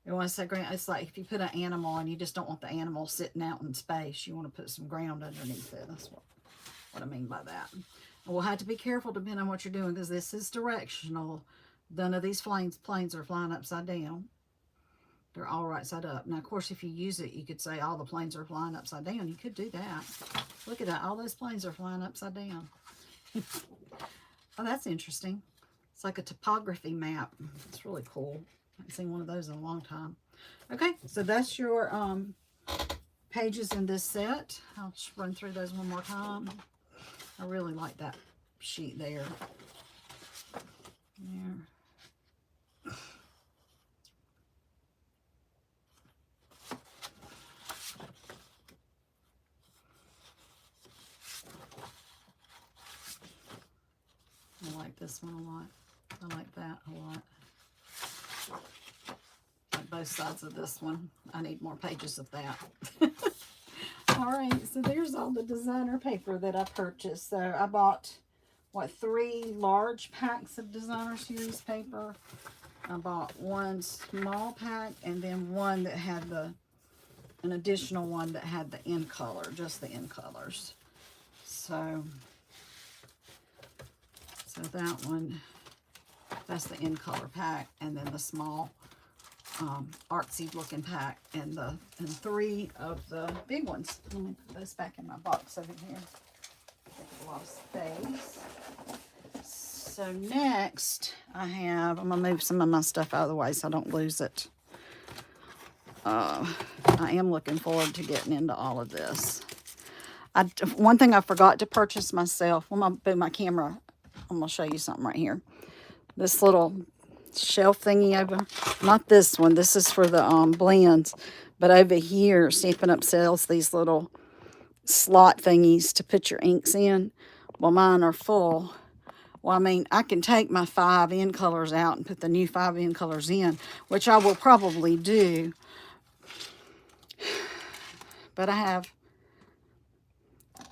And when I say ground, it's like if you put an animal and you just don't want the animal sitting out in space, you want to put some ground underneath it. That's what I mean by that. And we'll have to be careful depending on what you're doing, because this is directional. None of these planes are flying upside down. They're all right side up. Now, of course, if you use it, you could say all the planes are flying upside down. You could do that. Look at that. All those planes are flying upside down. Oh, that's interesting. It's like a topography map. It's really cool. I haven't seen one of those in a long time. Okay, so that's your pages in this set. I'll just run through those one more time. I really like that sheet there. There. I like this one a lot. I like that a lot. Like both sides of this one. I need more pages of that. All right, so there's all the designer paper that I purchased. So I bought, what, 3 large packs of designer series paper. I bought 1 small pack, and then one that had an additional one that had the in color, just the in colors. So that one, that's the in color pack, and then the small artsy looking pack, and 3 of the big ones. Let me put those back in my box over here. Take a lot of space. So next I'm gonna move some of my stuff out of the way so I don't lose it. I am looking forward to getting into all of this. One thing I forgot to purchase myself, when I move my camera, I'm going to show you something right here. This little shelf thingy over, not this one, this is for the blends, but over here, Stampin' Up! Sells these little slot thingies to put your inks in. Well, mine are full. Well, I mean, I can take my 5 in colors out and put the new 5 in colors in, which I will probably do. But I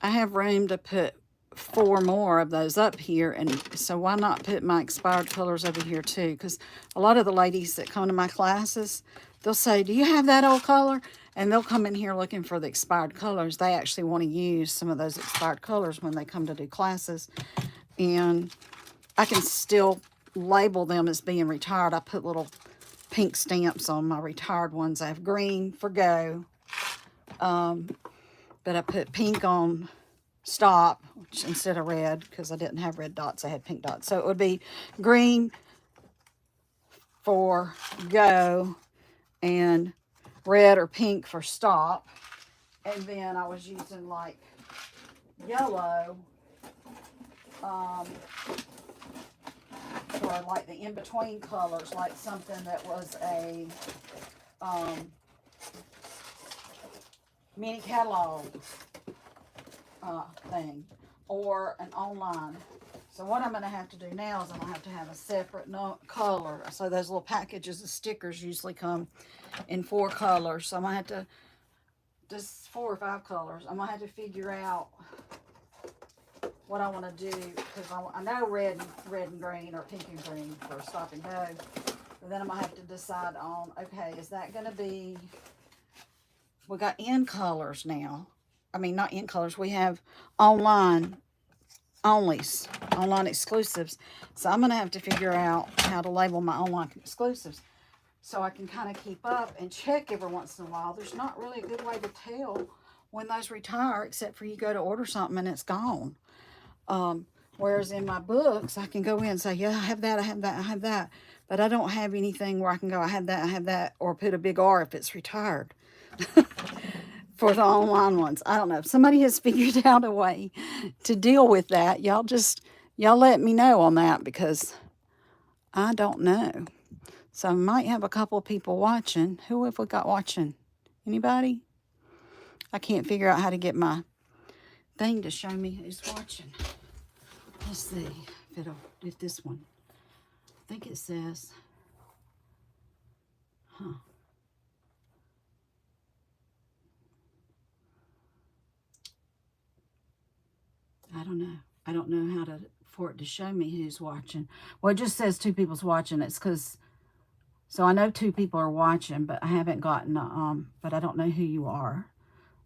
have room to put 4 more of those up here, and so why not put my expired colors over here too? Because a lot of the ladies that come to my classes, they'll say, do you have that old color? And they'll come in here looking for the expired colors. They actually want to use some of those expired colors when they come to do classes, and I can still label them as being retired. I put little pink stamps on my retired ones. I have green for go, but I put pink on stop instead of red, because I didn't have red dots, I had pink dots. So it would be green for go and red or pink for stop. And then I was using like yellow for like the in-between colors, like something that was a mini catalog thing, or an online. So what I'm going to have to do now is I'm going to have a separate color. So those little packages of stickers usually come in 4 colors. So I'm going to have to, just 4 or 5 colors. I'm going to have to figure out what I want to do, because I know red and green, or pink and green for Stop and Go. But then I'm going to have to decide on, okay, is that going to be, we got in colors now. I mean, not in colors. We have online onlys, online exclusives. So I'm going to have to figure out how to label my online exclusives so I can kind of keep up and check every once in a while. There's not really a good way to tell when those retire, except for you go to order something and it's gone. Whereas in my books, I can go in and say, yeah, I have that, I have that, I have that. But I don't have anything where I can go, I have that, or put a big R if it's retired. For the online ones. I don't know. If somebody has figured out a way to deal with that, y'all let me know on that, because I don't know. So I might have a couple of people watching. Who have we got watching? Anybody? I can't figure out how to get my thing to show me who's watching. Let's see if this one. I think it says, I don't know. I don't know how for it to show me who's watching. Well, it just says 2 people's watching. It's because, so I know 2 people are watching, but I haven't gotten, but I don't know who you are.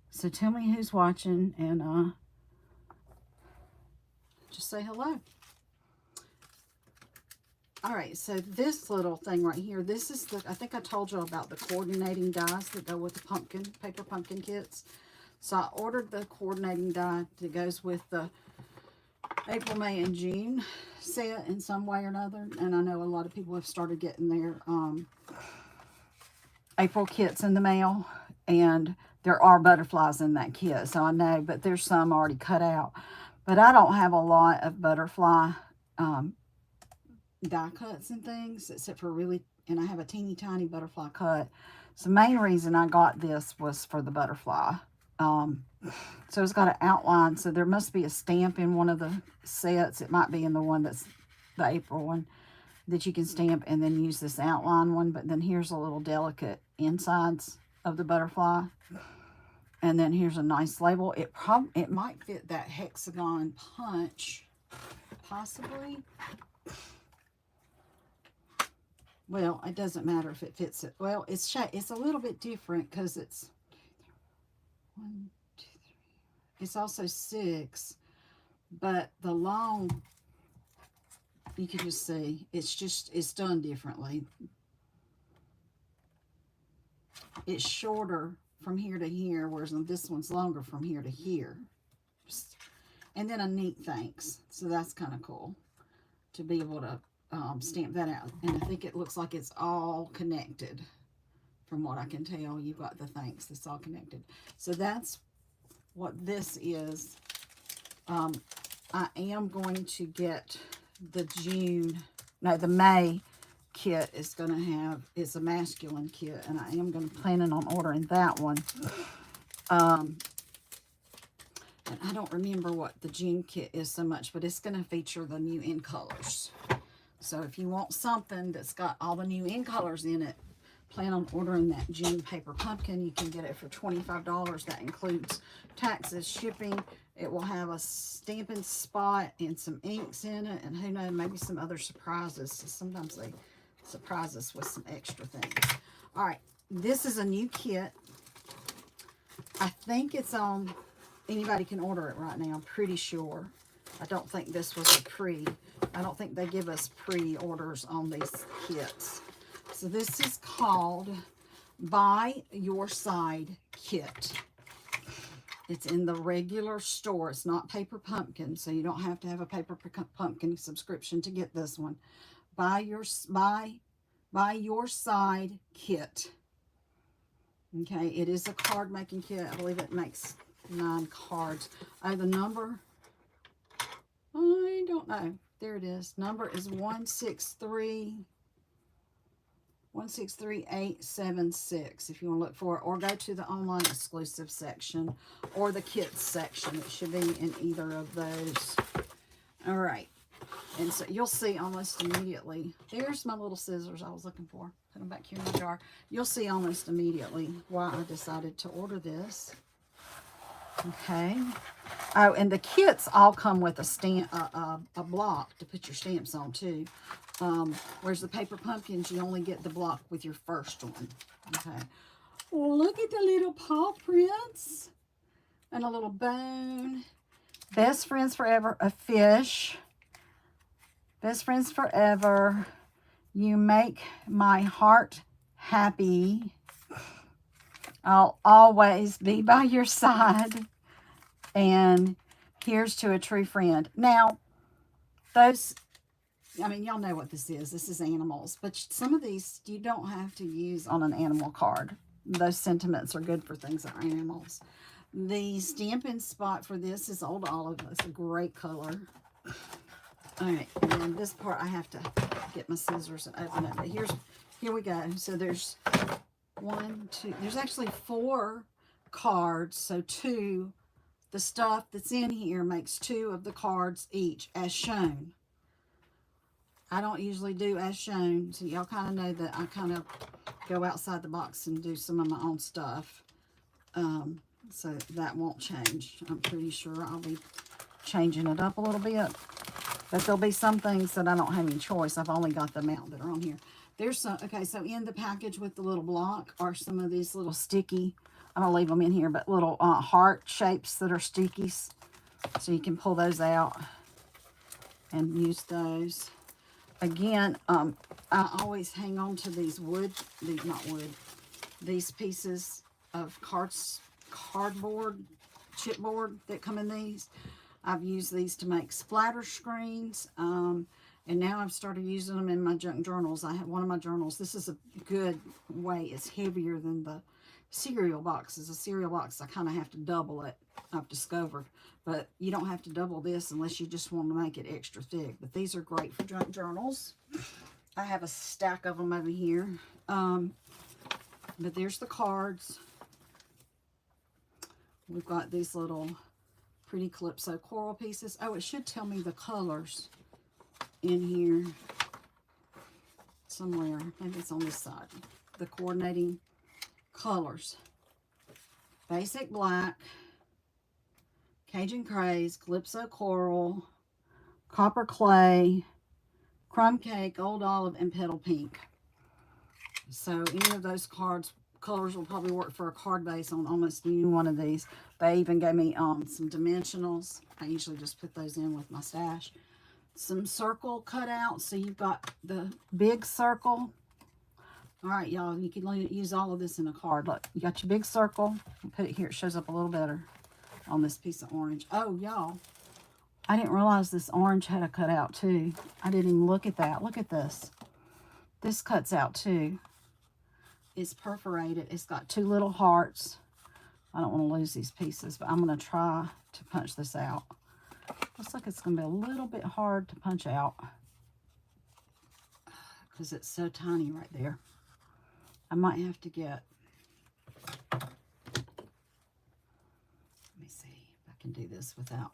So tell me who's watching, and just say hello. All right, so this little thing right here, this is I think I told you about the coordinating dies that go with the paper pumpkin kits. So I ordered the coordinating die that goes with the April, May, and June set in some way or another. And I know a lot of people have started getting their April kits in the mail. And there are butterflies in that kit, so I know, but there's some already cut out. But I don't have a lot of butterfly die cuts and things, except for and I have a teeny tiny butterfly cut. So the main reason I got this was for the butterfly. So it's got an outline, so there must be a stamp in one of the sets. It might be in the one that's the April one, that you can stamp and then use this outline one. But then here's a little delicate insides of the butterfly, and then here's a nice label. It might fit that hexagon punch, possibly. Well, it doesn't matter if it fits it. Well, it's a little bit different because it's 1, 2, 3. It's also 6, but the long, you can just see, it's done differently. It's shorter from here to here, whereas this one's longer from here to here. And then a neat thanks. So that's kind of cool to be able to stamp that out. And I think it looks like it's all connected. From what I can tell, you've got the thanks. It's all connected. So that's what this is. I am going to get the the May kit is going to have, it's a masculine kit, and I am going to planning on ordering that one. And I don't remember what the June kit is so much, but it's going to feature the new in colors. So if you want something that's got all the new in colors in it, plan on ordering that June paper pumpkin. You can get it for $25. That includes taxes, shipping. It will have a stamping spot and some inks in it, and who knows, maybe some other surprises. So sometimes they surprise us with some extra things. All right, this is a new kit. I think it's on, anybody can order it right now, I'm pretty sure. I don't think this was a I don't think they give us pre-orders on these kits. So this is called Buy Your Side Kit. It's in the regular store. It's not Paper Pumpkin, so you don't have to have a Paper Pumpkin subscription to get this one. Buy Your Side Kit. Okay, it is a card making kit. I believe it makes 9 cards. The number I don't know. There it is. Number is 163876 if you want to look for it, or go to the online exclusive section or the kids section. It should be in either of those. All right. And so you'll see almost immediately. There's my little scissors I was looking for. Put them back here in the jar. You'll see almost immediately why I decided to order this. Okay. Oh, and the kits all come with a stamp, a block to put your stamps on too. Whereas the paper pumpkins, you only get the block with your first one. Okay. Well, look at the little paw prints and a little bone. Best friends forever, a fish. Best friends forever. You make my heart happy. I'll always be by your side. And here's to a true friend. Now, those, I mean, y'all know what this is. This is animals. But some of these you don't have to use on an animal card. Those sentiments are good for things that are animals. The stamping spot for this is Old Olive. It's a great color. All right, and then this part I have to get my scissors and open it. But here we go. So there's 1, 2. There's actually 4 cards. So 2. The stuff that's in here makes 2 of the cards each, as shown. I don't usually do as shown, so y'all kind of know that I kind of go outside the box and do some of my own stuff. So that won't change. I'm pretty sure I'll be changing it up a little bit. But there'll be some things that I don't have any choice. I've only got the amount that are on here. There's some, okay, so in the package with the little block are some of these little sticky, I'm going to leave them in here, but little heart shapes that are stickies. So you can pull those out and use those. Again, I always hang on to these these pieces of cardboard, chipboard that come in these. I've used these to make splatter screens, and now I've started using them in my junk journals. I have one of my journals. This is a good way. It's heavier than the cereal boxes. A cereal box, I kind of have to double it, I've discovered. But you don't have to double this unless you just want to make it extra thick. But these are great for junk journals. I have a stack of them over here. But there's the cards. We've got these little pretty Calypso coral pieces. Oh, it should tell me the colors in here somewhere. Maybe it's on this side. The coordinating colors. Basic black, Cajun Craze, Calypso coral, copper clay, crumb cake, old olive, and petal pink. So any of those colors will probably work for a card base on almost any one of these. They even gave me some dimensionals. I usually just put those in with my stash. Some circle cutouts. So you've got the big circle. All right, y'all, you can use all of this in a card. Look, you got your big circle. You put it here. It shows up a little better on this piece of orange. Oh, y'all, I didn't realize this orange had a cutout too. I didn't even look at that. Look at this. This cuts out too. It's perforated. It's got 2 little hearts. I don't want to lose these pieces, but I'm going to try to punch this out. Looks like it's going to be a little bit hard to punch out because it's so tiny right there. I might have to get, let me see if I can do this without,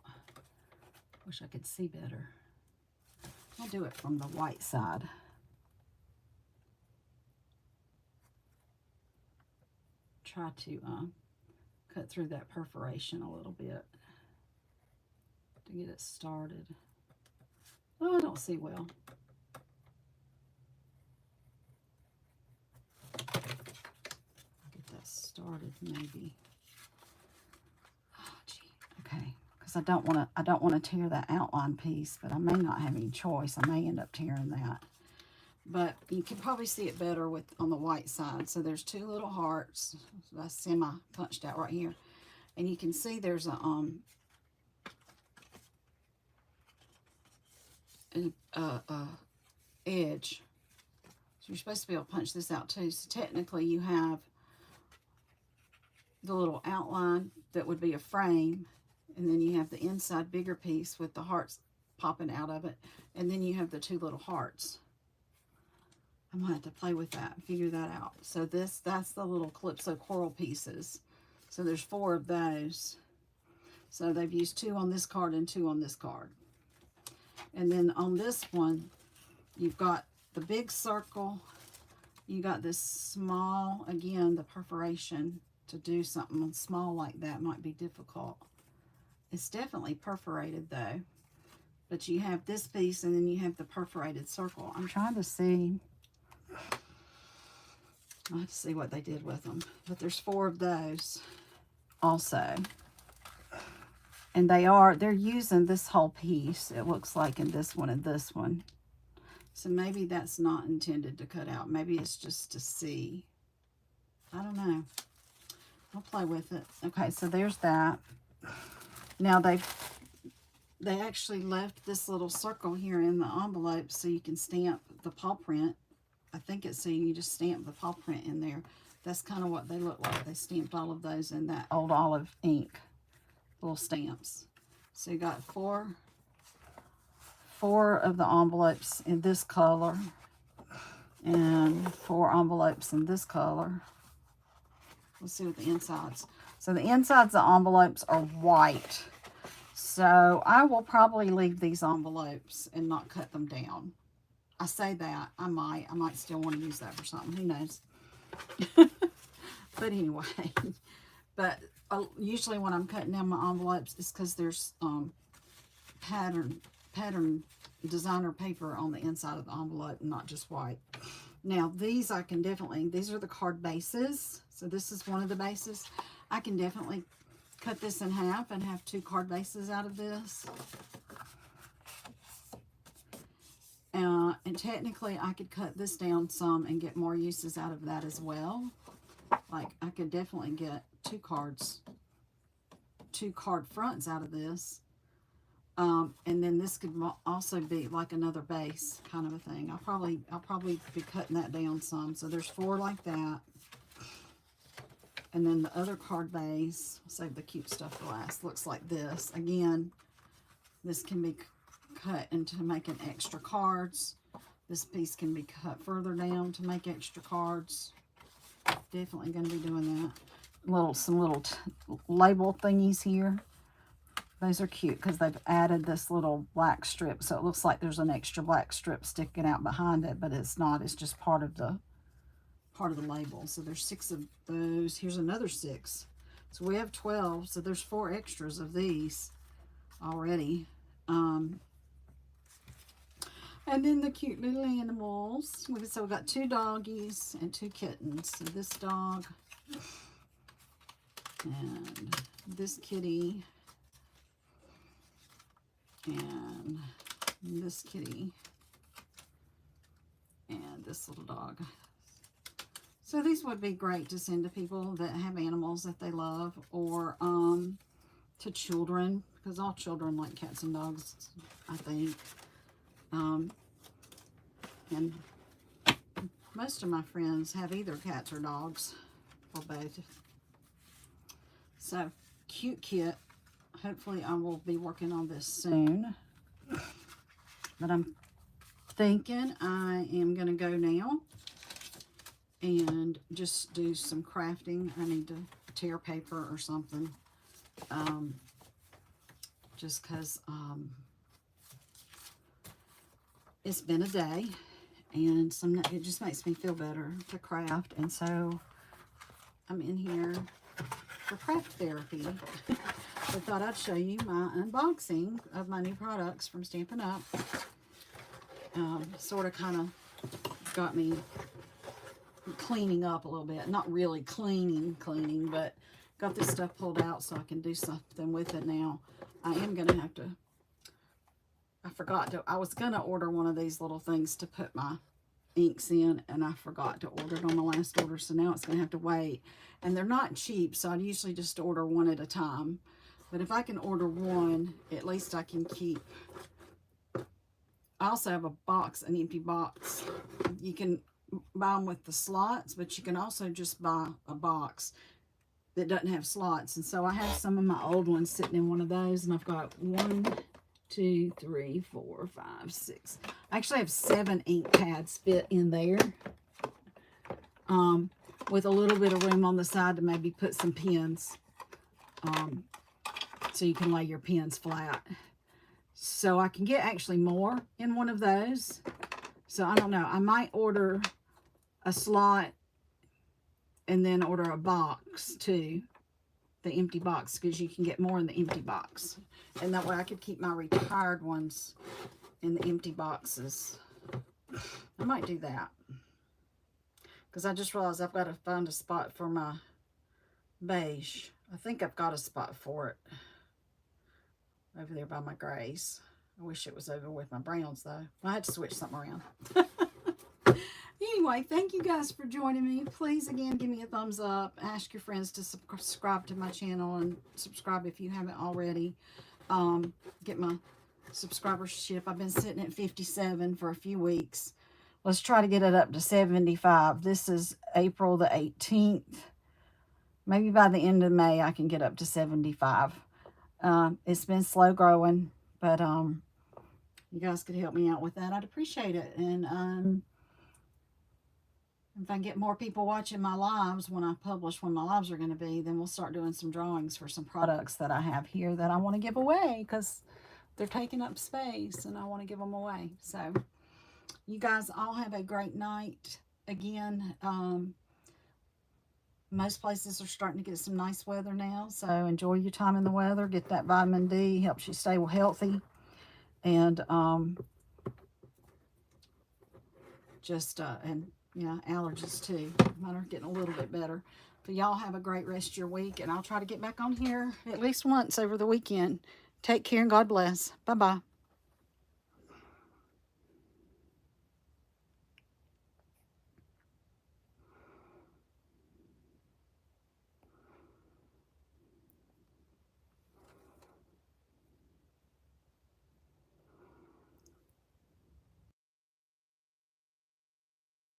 wish I could see better. I'll do it from the white side. Try to cut through that perforation a little bit to get it started. Oh, I don't see well. Get that started maybe. Oh, gee. Okay, because I don't want to tear that outline piece, but I may not have any choice. I may end up tearing that. But you can probably see it better on the white side. So there's 2 little hearts. That's semi punched out right here. And you can see there's a edge. So you're supposed to be able to punch this out too. So technically you have the little outline that would be a frame. And then you have the inside bigger piece with the hearts popping out of it. And then you have the 2 little hearts. I'm gonna have to play with that, figure that out. So that's the little Calypso coral pieces. So there's 4 of those. So they've used 2 on this card and 2 on this card. And then on this one, you've got the big circle. You got this small, again, the perforation. To do something small like that might be difficult. It's definitely perforated though. But you have this piece and then you have the perforated circle. I'm trying to see. I'll have to see what they did with them. But there's 4 of those also. And they're using this whole piece, it looks like, in this one and this one. So maybe that's not intended to cut out. Maybe it's just to see. I don't know. I'll play with it. Okay, so there's that. Now they actually left this little circle here in the envelope so you can stamp the paw print. I think it's so you just stamp the paw print in there. That's kind of what they look like. They stamped all of those in that old olive ink. Little stamps. So you got 4 of the envelopes in this color and 4 envelopes in this color. Let's see what the insides. So the insides of the envelopes are white. So I will probably leave these envelopes and not cut them down. I say that. I might still want to use that for something. Who knows? But anyway. But usually when I'm cutting down my envelopes, it's because there's pattern designer paper on the inside of the envelope, not just white. Now these I can definitely, these are the card bases. So this is one of the bases. I can definitely cut this in half and have 2 card bases out of this. And technically I could cut this down some and get more uses out of that as well. Like I could definitely get 2 card fronts out of this. And then this could also be like another base kind of a thing. I'll probably be cutting that down some. So there's 4 like that. And then the other card base, I'll save the cute stuff for last, looks like this. Again, this can be cut into making extra cards. This piece can be cut further down to make extra cards. Definitely going to be doing that. Some little label thingies here. Those are cute because they've added this little black strip. So it looks like there's an extra black strip sticking out behind it, but it's not. It's just part of the label. So there's 6 of those. Here's another 6. So we have 12. So there's 4 extras of these already. And then the cute little animals. So we've got 2 doggies and 2 kittens. So this dog and this kitty and this kitty and this little dog. So these would be great to send to people that have animals that they love, or to children, because all children like cats and dogs, I think. And most of my friends have either cats or dogs, or both. So, cute kit. Hopefully I will be working on this soon. But I'm thinking I am going to go now and just do some crafting. I need to tear paper or something. Just because it's been a day, and it just makes me feel better to craft. And so I'm in here for craft therapy. I thought I'd show you my unboxing of my new products from Stampin' Up. Sort of kind of got me cleaning up a little bit. Not really cleaning, but got this stuff pulled out so I can do something with it now. I am going to have to, I was going to order one of these little things to put my inks in, and I forgot to order it on the last order, so now it's going to have to wait. And they're not cheap, so I usually just order one at a time. But if I can order one, at least I can keep. I also have a box, an empty box. You can buy them with the slots, but you can also just buy a box that doesn't have slots. And so I have some of my old ones sitting in one of those, and I've got 1, 2, 2, 3, 4, 5, 6. I actually have 7 ink pads fit in there. With a little bit of room on the side to maybe put some pens. So you can lay your pens flat. So I can get actually more in one of those. So I don't know. I might order a slot and then order a box too. The empty box, because you can get more in the empty box. And that way I could keep my retired ones in the empty boxes. I might do that. Because I just realized I've got to find a spot for my beige. I think I've got a spot for it. Over there by my grays. I wish it was over with my browns though. I had to switch something around. Anyway, thank you guys for joining me. Please, again, give me a thumbs up. Ask your friends to subscribe to my channel and subscribe if you haven't already. Get my subscribership. I've been sitting at 57 for a few weeks. Let's try to get it up to 75. This is April the 18th. Maybe by the end of May, I can get up to 75. It's been slow growing, but you guys could help me out with that. I'd appreciate it. And if I get more people watching my lives when I publish when my lives are going to be, then we'll start doing some drawings for some products that I have here that I want to give away because they're taking up space and I want to give them away. So you guys all have a great night. Again, most places are starting to get some nice weather now, so enjoy your time in the weather. Get that vitamin D, helps you stay healthy. And yeah, allergies too. Mine are getting a little bit better. But y'all have a great rest of your week, and I'll try to get back on here at least once over the weekend. Take care and God bless. Bye-bye.